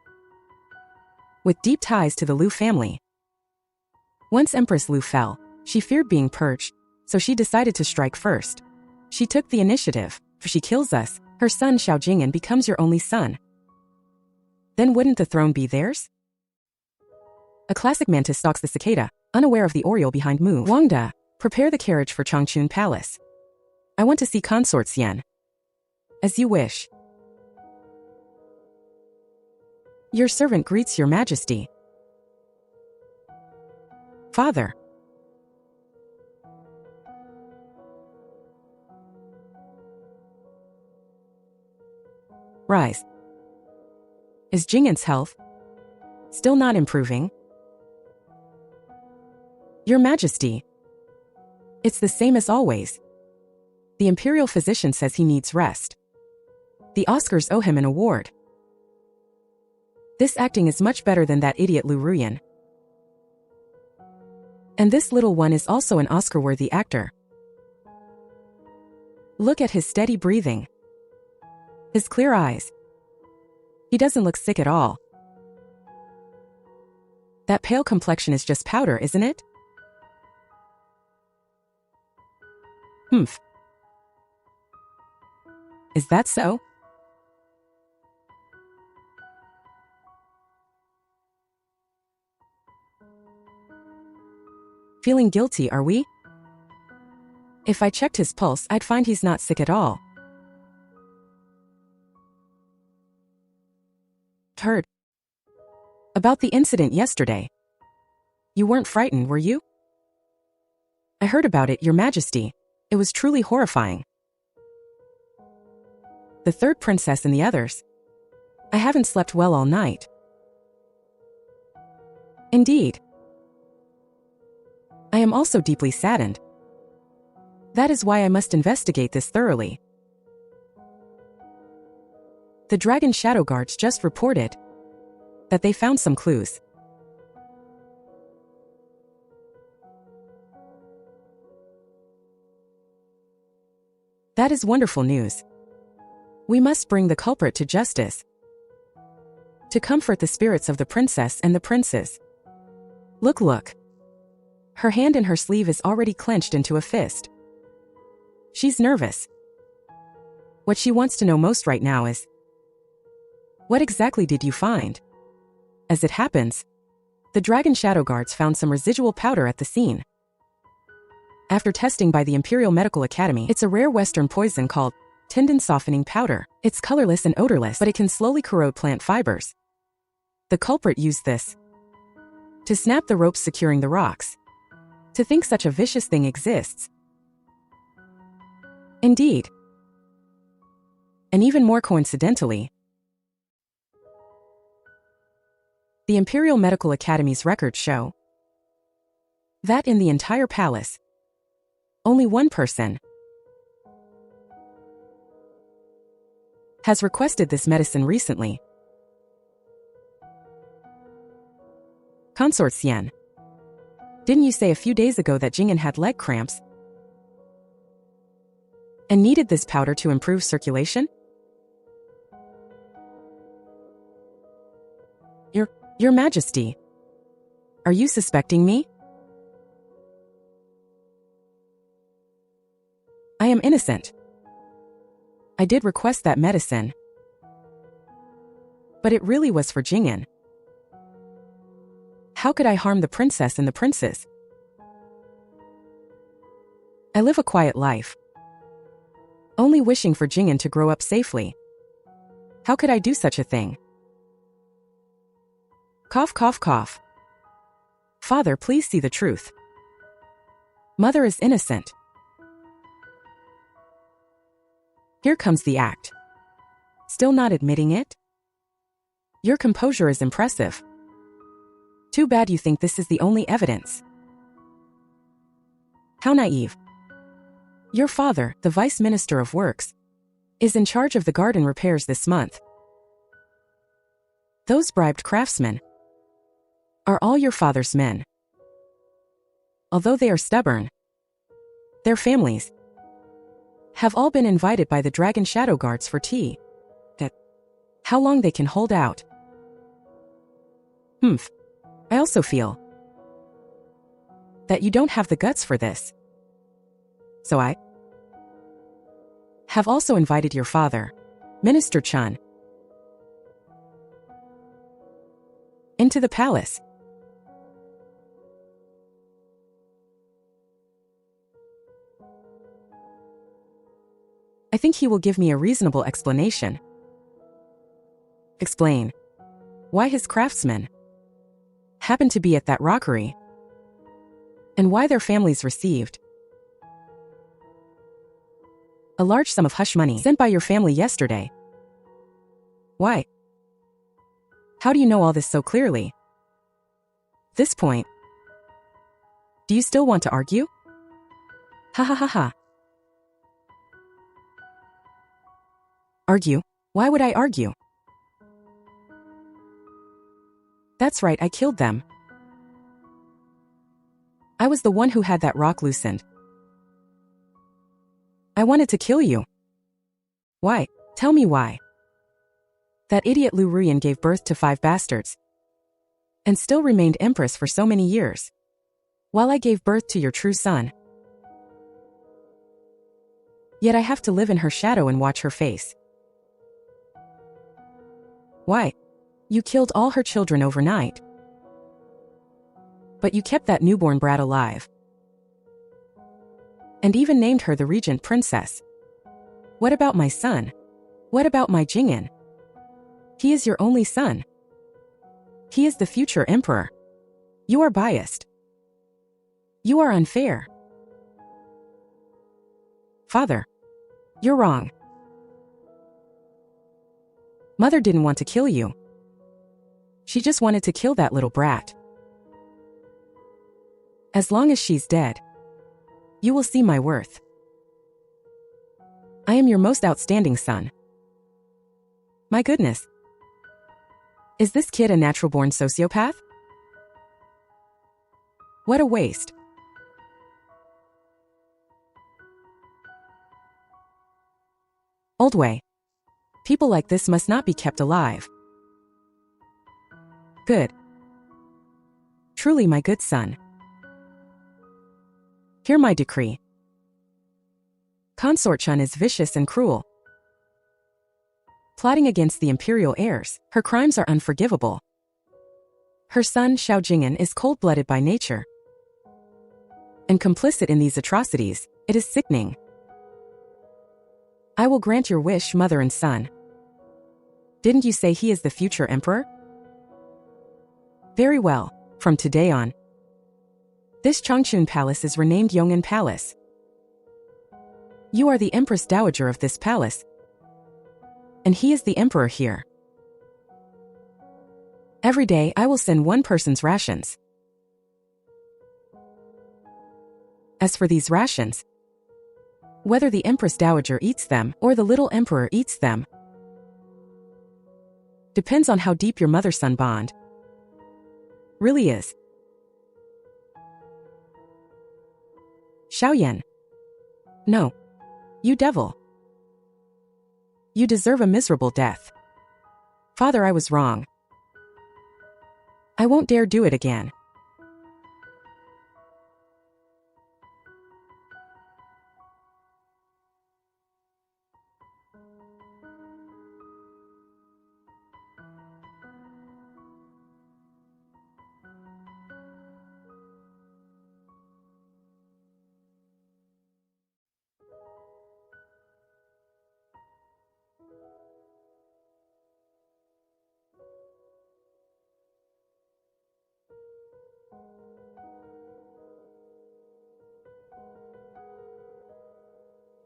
with deep ties to the Lu family. Once Empress Lu fell, she feared being purged, so she decided to strike first. She took the initiative. If she kills us, her son Xiao Jing'an becomes your only son. Then wouldn't the throne be theirs? A classic mantis stalks the cicada, unaware of the oriole behind Mu. Wangda, prepare the carriage for Changchun Palace. I want to see Consort Xian. As you wish. Your servant greets your majesty. Father. Rise. Is Jing'an's health still not improving? Your Majesty. It's the same as always. The imperial physician says he needs rest. The Oscars owe him an award. This acting is much better than that idiot Lu Ruyan. And this little one is also an Oscar-worthy actor. Look at his steady breathing. His clear eyes. He doesn't look sick at all. That pale complexion is just powder, isn't it? Humph. Is that so? Feeling guilty, are we? If I checked his pulse, I'd find he's not sick at all. Heard about the incident yesterday. You weren't frightened, were you? I heard about it, Your Majesty. It was truly horrifying. The third princess and the others. I haven't slept well all night. Indeed. I am also deeply saddened. That is why I must investigate this thoroughly. The Dragon Shadow Guards just reported that they found some clues. That is wonderful news. We must bring the culprit to justice to comfort the spirits of the princess and the princes. Look. Her hand in her sleeve is already clenched into a fist. She's nervous. What she wants to know most right now is, what exactly did you find? As it happens, the Dragon Shadow Guards found some residual powder at the scene. After testing by the Imperial Medical Academy, it's a rare Western poison called tendon softening powder. It's colorless and odorless, but it can slowly corrode plant fibers. The culprit used this to snap the ropes securing the rocks. To think such a vicious thing exists. Indeed. And even more coincidentally, the Imperial Medical Academy's records show that in the entire palace, only one person has requested this medicine recently. Consort Xian. Didn't you say a few days ago that Jing'an had leg cramps and needed this powder to improve circulation? Your Majesty, are you suspecting me? I am innocent. I did request that medicine, but it really was for Jing'an. How could I harm the princess and the princes? I live a quiet life, only wishing for Jing'an to grow up safely. How could I do such a thing? Cough. Father, please see the truth. Mother is innocent. Here comes the act. Still not admitting it? Your composure is impressive. Too bad you think this is the only evidence. How naive. Your father, the Vice Minister of Works, is in charge of the garden repairs this month. Those bribed craftsmen are all your father's men. Although they are stubborn, their families have all been invited by the Dragon Shadow Guards for tea. How long they can hold out? I also feel that you don't have the guts for this. So I have also invited your father, Minister Chun, into the palace. I think he will give me a reasonable explanation. Explain why his craftsmen happened to be at that rockery, and why their families received a large sum of hush money sent by your family yesterday. Why? How do you know all this so clearly? At this point, do you still want to argue? Ha. Argue? Why would I argue? That's right, I killed them. I was the one who had that rock loosened. I wanted to kill you. Why? Tell me why. That idiot Lu Ruyan gave birth to 5 bastards and still remained empress for so many years, while I gave birth to your true son. Yet I have to live in her shadow and watch her face. Why? You killed all her children overnight. But you kept that newborn brat alive. And even named her the regent princess. What about my son? What about my Jing'an? He is your only son. He is the future emperor. You are biased. You are unfair. Father, you're wrong. Mother didn't want to kill you. She just wanted to kill that little brat. As long as she's dead, you will see my worth. I am your most outstanding son. My goodness. Is this kid a natural-born sociopath? What a waste. Old way. People like this must not be kept alive. Good. Truly my good son. Hear my decree. Consort Chun is vicious and cruel. Plotting against the imperial heirs, her crimes are unforgivable. Her son Xiao Jing'an is cold-blooded by nature. And complicit in these atrocities, it is sickening. I will grant your wish, mother and son. Didn't you say he is the future emperor? Very well, from today on. This Changchun Palace is renamed Yong'an Palace. You are the Empress Dowager of this palace, and he is the emperor here. Every day I will send one person's rations. As for these rations, whether the Empress Dowager eats them or the little emperor eats them, depends on how deep your mother-son bond really is. Xiaoyan. No. You devil. You deserve a miserable death. Father, I was wrong. I won't dare do it again.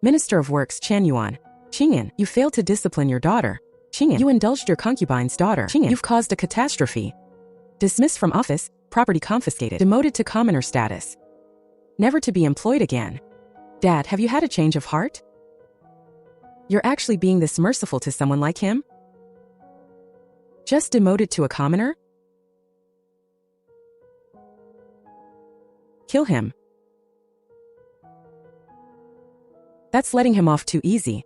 Minister of Works Chen Yuan. Qing'an, you failed to discipline your daughter. Qing'an, you indulged your concubine's daughter. Qing'an, you've caused a catastrophe. Dismissed from office, property confiscated, demoted to commoner status. Never to be employed again. Dad, have you had a change of heart? You're actually being this merciful to someone like him? Just demoted to a commoner? Kill him. That's letting him off too easy.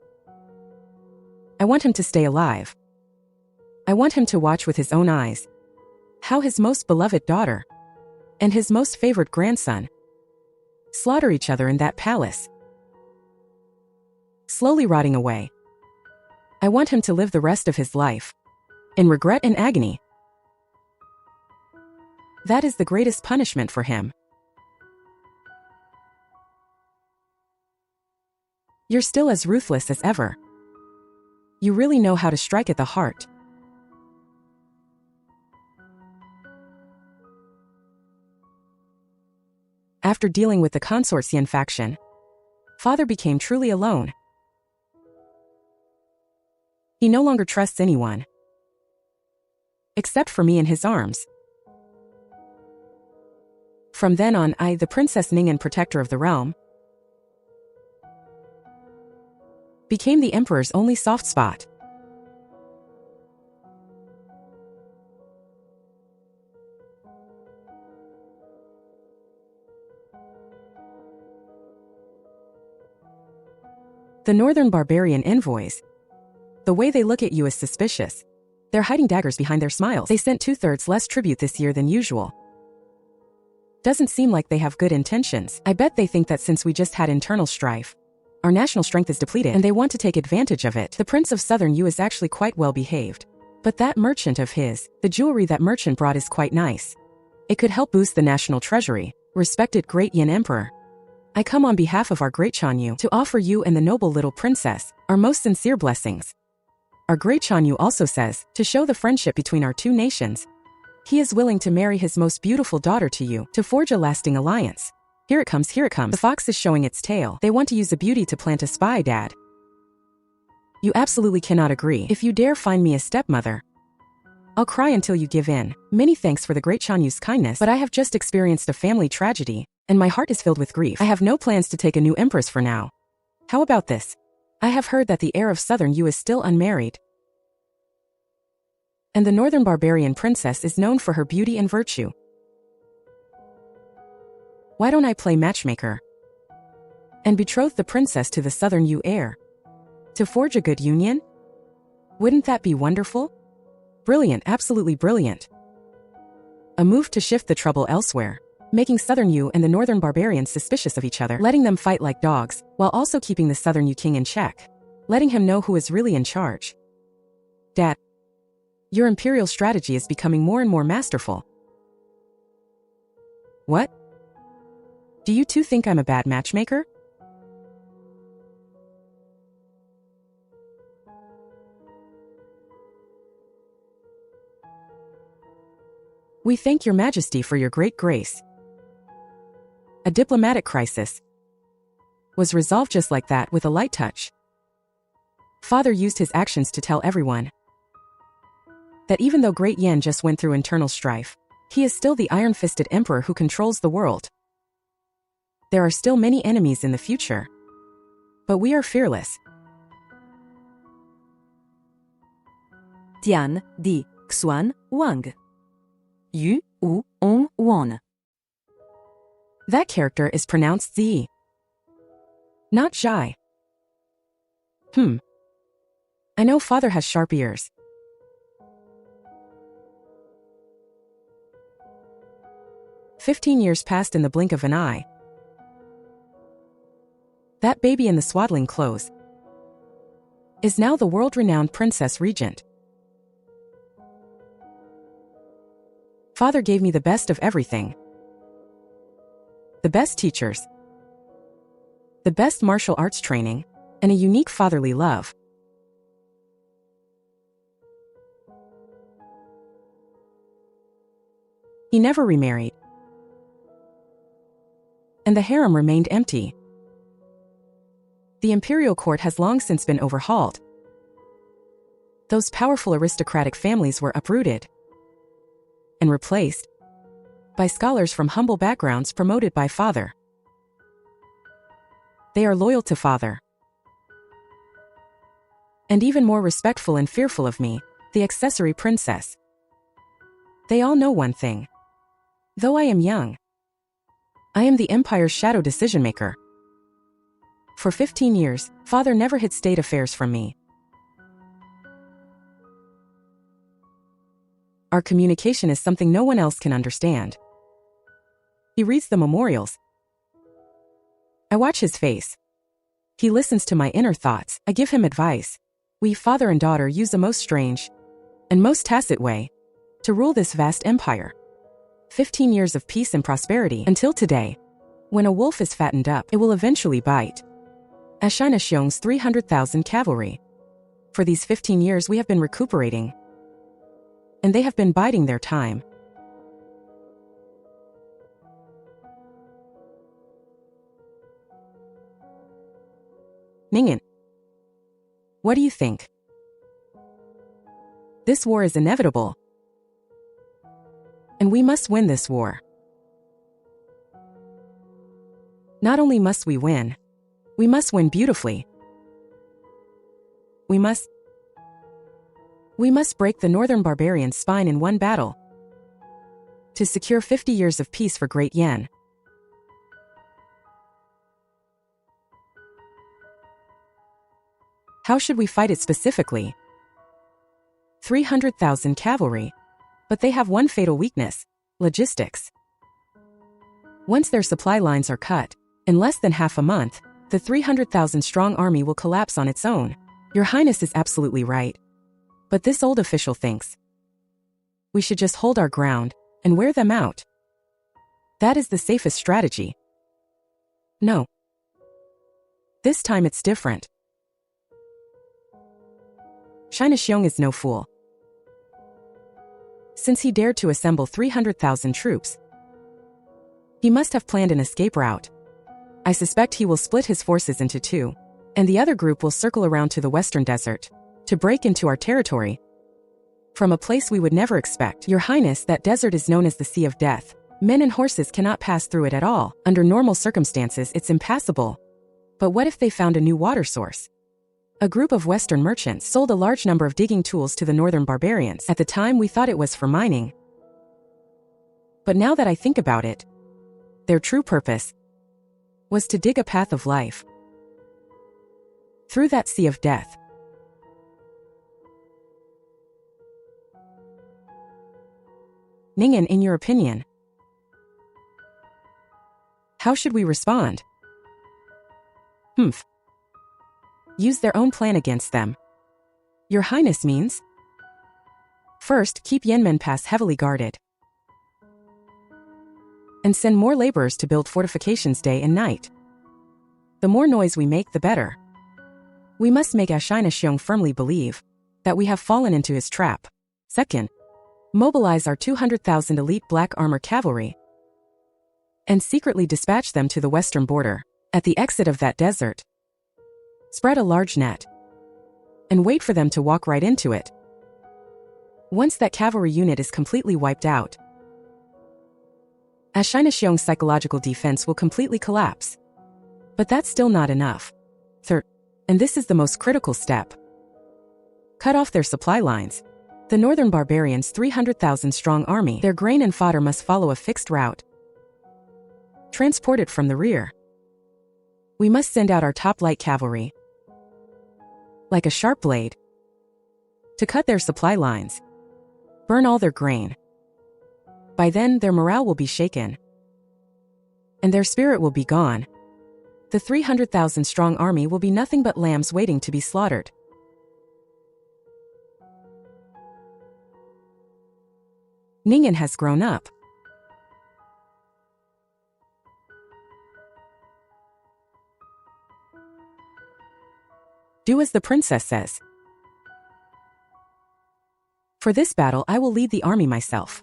I want him to stay alive. I want him to watch with his own eyes how his most beloved daughter and his most favored grandson slaughter each other in that palace, slowly rotting away. I want him to live the rest of his life in regret and agony. That is the greatest punishment for him. You're still as ruthless as ever. You really know how to strike at the heart. After dealing with the Consortium faction, Father became truly alone. He no longer trusts anyone, except for me in his arms. From then on, I, the Princess Ning'an, protector of the realm, became the Emperor's only soft spot. The northern barbarian envoys. The way they look at you is suspicious. They're hiding daggers behind their smiles. They sent 2/3 less tribute this year than usual. Doesn't seem like they have good intentions. I bet they think that since we just had internal strife, our national strength is depleted and they want to take advantage of it. The Prince of Southern Yu is actually quite well behaved. But that merchant of his, the jewelry that merchant brought is quite nice. It could help boost the national treasury. Respected Great Yin Emperor, I come on behalf of our great Chan Yu to offer you and the noble little princess our most sincere blessings. Our great Chanyu also says, to show the friendship between our two nations, he is willing to marry his most beautiful daughter to you, to forge a lasting alliance. Here it comes, here it comes. The fox is showing its tail. They want to use a beauty to plant a spy, Dad. You absolutely cannot agree. If you dare find me a stepmother, I'll cry until you give in. Many thanks for the great Chanyu's kindness, but I have just experienced a family tragedy, and my heart is filled with grief. I have no plans to take a new empress for now. How about this? I have heard that the heir of Southern Yu is still unmarried, and the Northern Barbarian princess is known for her beauty and virtue. Why don't I play matchmaker and betroth the princess to the Southern Yu heir? To forge a good union? Wouldn't that be wonderful? Brilliant, absolutely brilliant. A move to shift the trouble elsewhere, making Southern Yu and the Northern Barbarians suspicious of each other, letting them fight like dogs, while also keeping the Southern Yu king in check, letting him know who is really in charge. Dad, your imperial strategy is becoming more and more masterful. What? Do you two think I'm a bad matchmaker? We thank your majesty for your great grace. A diplomatic crisis was resolved just like that with a light touch. Father used his actions to tell everyone that even though Great Yan just went through internal strife, he is still the iron-fisted emperor who controls the world. There are still many enemies in the future, but we are fearless. Tian, Di, Xuan, Wang. Yu, U, On, Wan. That character is pronounced Z, not Zhai. I know father has sharp ears. "15 years passed in the blink of an eye. That baby in the swaddling clothes is now the world-renowned princess regent. Father gave me the best of everything. The best teachers, the best martial arts training, and a unique fatherly love. He never remarried, and the harem remained empty. The imperial court has long since been overhauled. Those powerful aristocratic families were uprooted and replaced by scholars from humble backgrounds promoted by father. They are loyal to father, and even more respectful and fearful of me, the accessory princess. They all know one thing. Though I am young, I am the empire's shadow decision-maker. For 15 years, father never hid state affairs from me. Our communication is something no one else can understand. He reads the memorials. I watch his face. He listens to my inner thoughts. I give him advice. We, father and daughter, use the most strange and most tacit way to rule this vast empire. 15 years of peace and prosperity until today. When a wolf is fattened up, it will eventually bite. As China Xiong's 300,000 cavalry. For these 15 years we have been recuperating, and they have been biding their time. Ningen, what do you think? This war is inevitable, and we must win this war. Not only must we win beautifully. We must break the Northern Barbarian's spine in one battle to secure 50 years of peace for Great Yan. How should we fight it specifically? 300,000 cavalry, but they have one fatal weakness: logistics. Once their supply lines are cut, in less than half a month, the 300,000 strong army will collapse on its own. Your Highness is absolutely right. But this old official thinks we should just hold our ground and wear them out. That is the safest strategy. No. This time it's different. Xiong is no fool. Since he dared to assemble 300,000 troops, he must have planned an escape route. I suspect he will split his forces into two, and the other group will circle around to the western desert to break into our territory from a place we would never expect. Your Highness, that desert is known as the Sea of Death. Men and horses cannot pass through it at all. Under normal circumstances, it's impassable. But what if they found a new water source? A group of Western merchants sold a large number of digging tools to the northern barbarians. At the time, we thought it was for mining. But now that I think about it, their true purpose was to dig a path of life through that sea of death. Ningen, in your opinion, how should we respond? Use their own plan against them. Your Highness means? First, keep Yanmen Pass heavily guarded. And send more laborers to build fortifications day and night. The more noise we make, the better. We must make Xiong firmly believe that we have fallen into his trap. Second, mobilize our 200,000 elite black armor cavalry and secretly dispatch them to the western border. At the exit of that desert, spread a large net and wait for them to walk right into it. Once that cavalry unit is completely wiped out, Xiong's psychological defense will completely collapse. But that's still not enough. Third, and this is the most critical step, cut off their supply lines. The northern barbarians' 300,000 strong army, their grain and fodder must follow a fixed route, transported from the rear. We must send out our top light cavalry, like a sharp blade, to cut their supply lines, burn all their grain. By then, their morale will be shaken, and their spirit will be gone. The 300,000 strong army will be nothing but lambs waiting to be slaughtered. Ningen has grown up. Do as the princess says. For this battle, I will lead the army myself.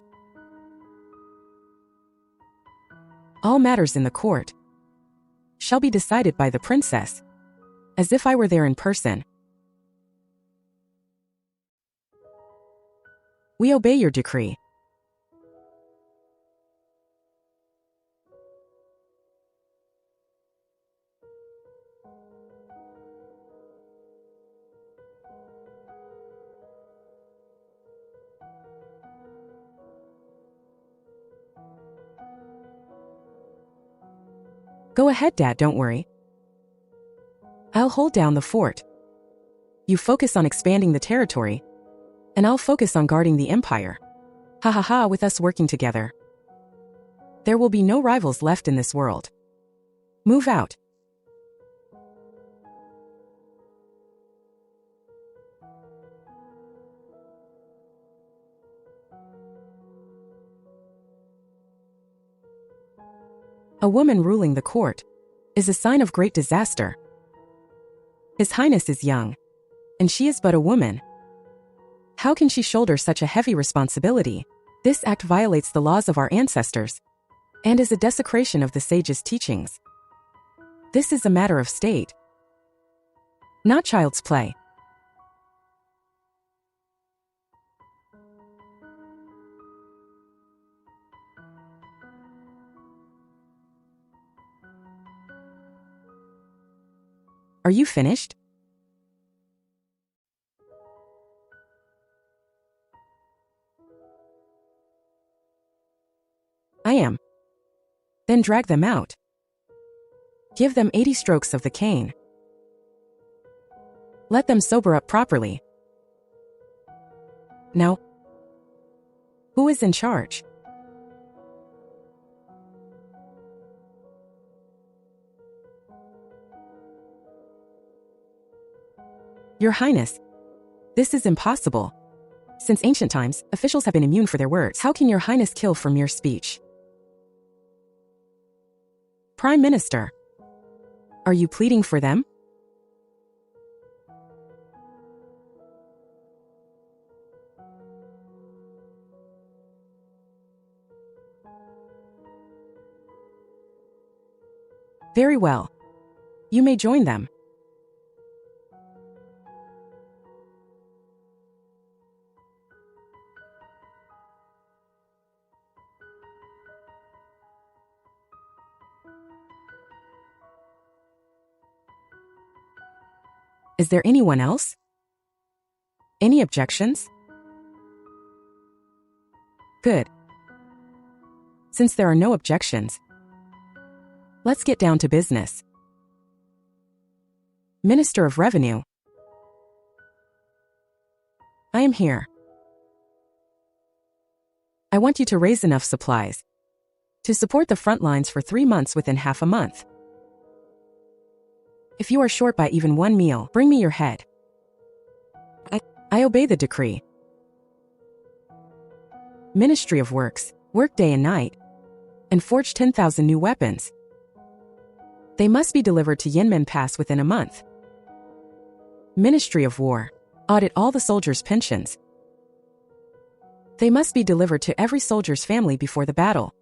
All matters in the court shall be decided by the princess, as if I were there in person. We obey your decree. Go ahead, Dad, don't worry. I'll hold down the fort. You focus on expanding the territory, and I'll focus on guarding the empire. Ha ha ha, with us working together, there will be no rivals left in this world. Move out. A woman ruling the court is a sign of great disaster. His Highness is young, and she is but a woman. How can she shoulder such a heavy responsibility? This act violates the laws of our ancestors and is a desecration of the sage's teachings. This is a matter of state, not child's play. Are you finished? I am. Then drag them out. Give them 80 strokes of the cane. Let them sober up properly. Now, who is in charge? Your Highness, this is impossible. Since ancient times, officials have been immune for their words. How can Your Highness kill for mere speech? Prime Minister, are you pleading for them? Very well. You may join them. Is there anyone else? Any objections? Good. Since there are no objections, let's get down to business. Minister of Revenue. I am here. I want you to raise enough supplies to support the front lines for 3 months within half a month. If you are short by even 1 meal, bring me your head. I obey the decree. Ministry of Works, work day and night, and forge 10,000 new weapons. They must be delivered to Yinmen Pass within a month. Ministry of War, audit all the soldiers' pensions. They must be delivered to every soldier's family before the battle.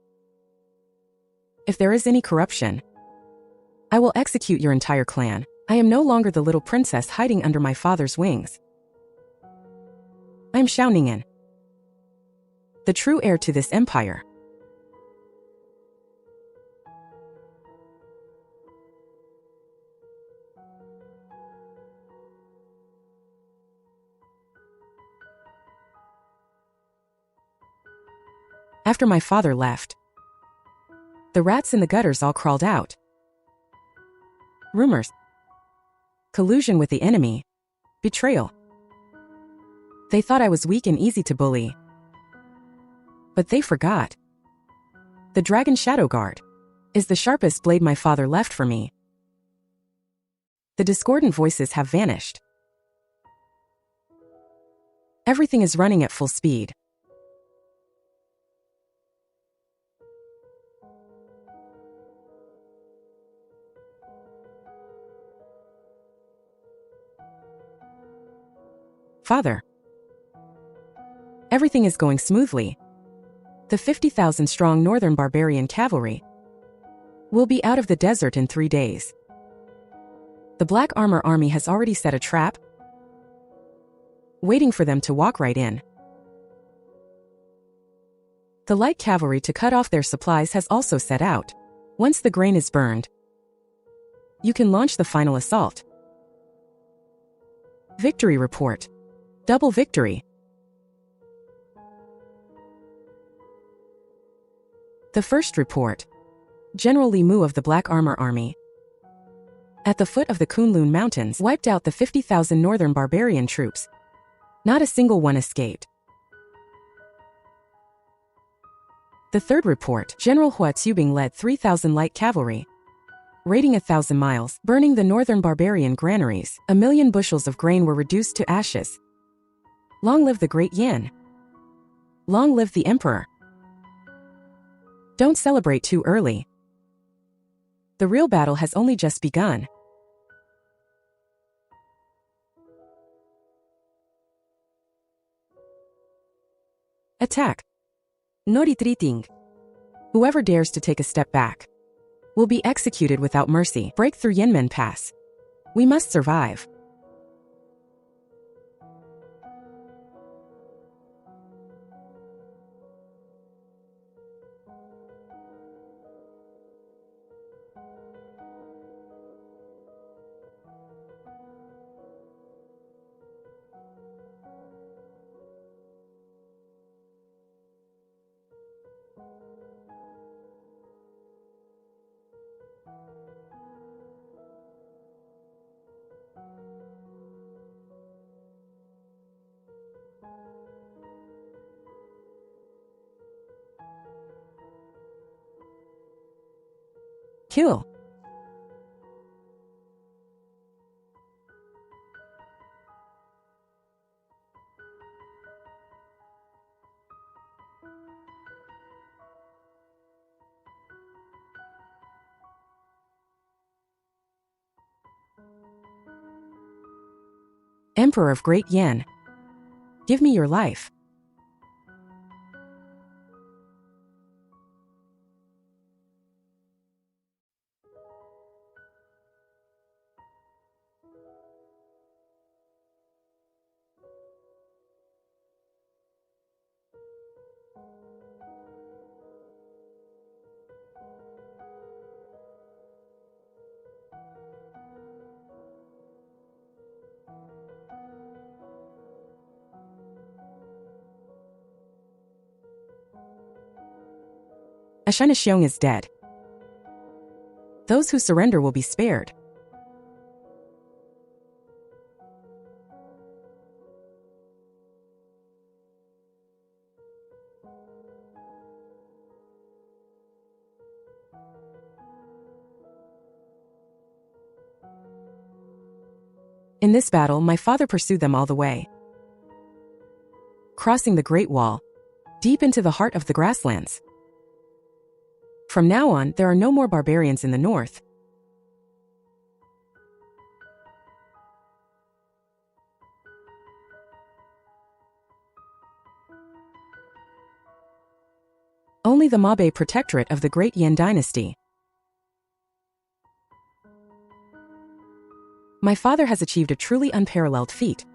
If there is any corruption, I will execute your entire clan. I am no longer the little princess hiding under my father's wings. I am Xiaoningen, the true heir to this empire. After my father left, the rats in the gutters all crawled out. Rumors, collusion with the enemy, betrayal. They thought I was weak and easy to bully. But they forgot. The Dragon Shadow Guard is the sharpest blade my father left for me. The discordant voices have vanished. Everything is running at full speed. Father, everything is going smoothly. The 50,000-strong Northern Barbarian Cavalry will be out of the desert in 3 days. The Black Armor Army has already set a trap, waiting for them to walk right in. The Light Cavalry to cut off their supplies has also set out. Once the grain is burned, you can launch the final assault. Victory report. Double victory. The first report. General Li Mu of the Black Armor Army, at the foot of the Kunlun Mountains, wiped out the 50,000 Northern Barbarian troops. Not a single one escaped. The third report. General Hua Tubing led 3,000 light cavalry, raiding 1,000 miles, burning the Northern Barbarian granaries. 1 million bushels of grain were reduced to ashes. Long live the great Yin. Long live the Emperor. Don't celebrate too early. The real battle has only just begun. Attack. No retreating. Whoever dares to take a step back will be executed without mercy. Break through Yinmen Pass. We must survive. Kill. Emperor of Great Yan, give me your life. Ashinashiong is dead. Those who surrender will be spared. In this battle, my father pursued them all the way, crossing the Great Wall, deep into the heart of the grasslands. From now on, there are no more barbarians in the north. Only the Mabe protectorate of the Great Yin dynasty. My father has achieved a truly unparalleled feat.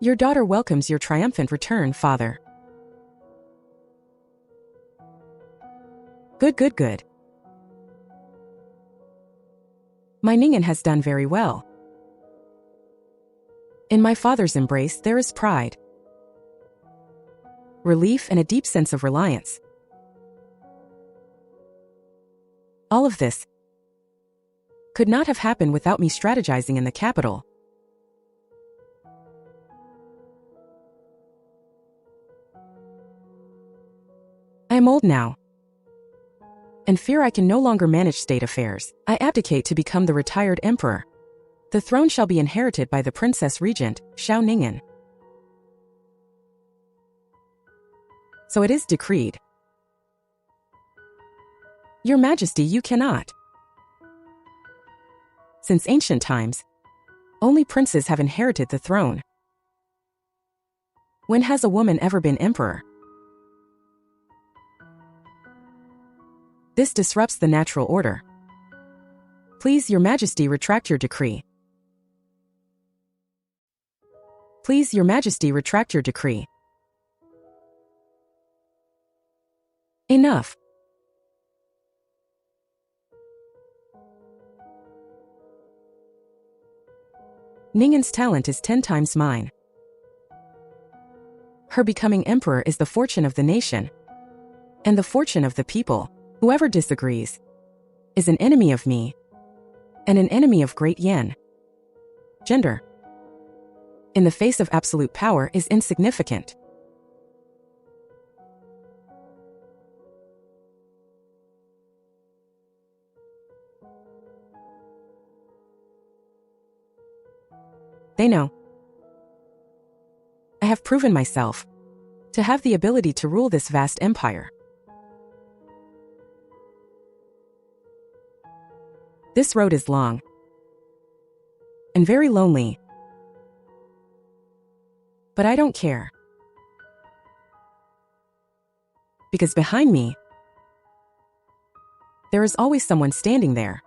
Your daughter welcomes your triumphant return, father. Good, good, good. My Ningen has done very well. In my father's embrace there is pride, relief, and a deep sense of reliance. All of this could not have happened without me strategizing in the capital. I am old now, and fear I can no longer manage state affairs. I abdicate to become the retired emperor. The throne shall be inherited by the princess regent, Xiao Ningen. So it is decreed. Your Majesty, you cannot. Since ancient times, only princes have inherited the throne. When has a woman ever been emperor? This disrupts the natural order. Please, Your Majesty, retract your decree. Please, Your Majesty, retract your decree. Enough. Ningen's talent is 10 times mine. Her becoming emperor is the fortune of the nation and the fortune of the people. Whoever disagrees is an enemy of me and an enemy of Great Yin. Gender, in the face of absolute power, is insignificant. They know. I have proven myself to have the ability to rule this vast empire. This road is long and very lonely, but I don't care, because behind me, there is always someone standing there.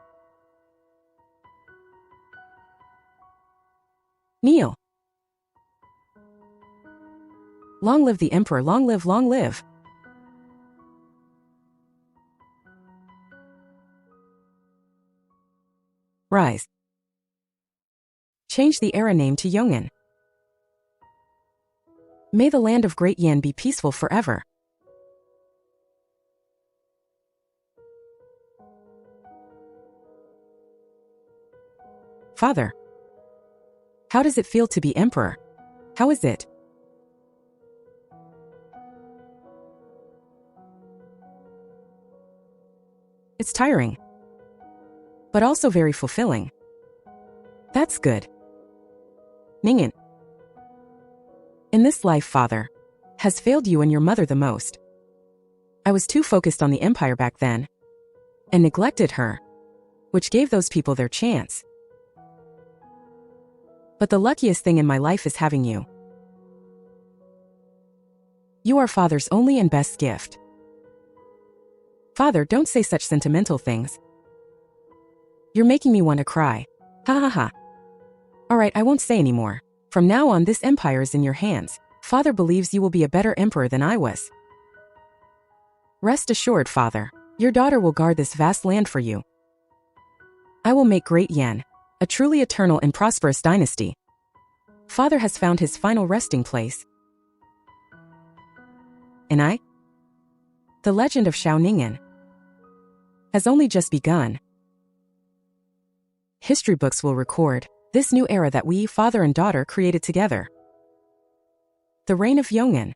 Kneel. Long live the emperor, long live, long live. Rise. Change the era name to Yongin. May the land of Great Yin be peaceful forever. Father, how does it feel to be emperor? How is it? It's tiring, but also very fulfilling. That's good. Ningen, in this life, father has failed you and your mother the most. I was too focused on the empire back then and neglected her, which gave those people their chance. But the luckiest thing in my life is having you. You are father's only and best gift. Father, don't say such sentimental things. You're making me want to cry. Ha ha ha. Alright, I won't say anymore. From now on, this empire is in your hands. Father believes you will be a better emperor than I was. Rest assured, Father. Your daughter will guard this vast land for you. I will make Great Yan a truly eternal and prosperous dynasty. Father has found his final resting place. And I? The legend of Xiaoningen has only just begun. History books will record this new era that we, father and daughter, created together. The reign of Yong'an.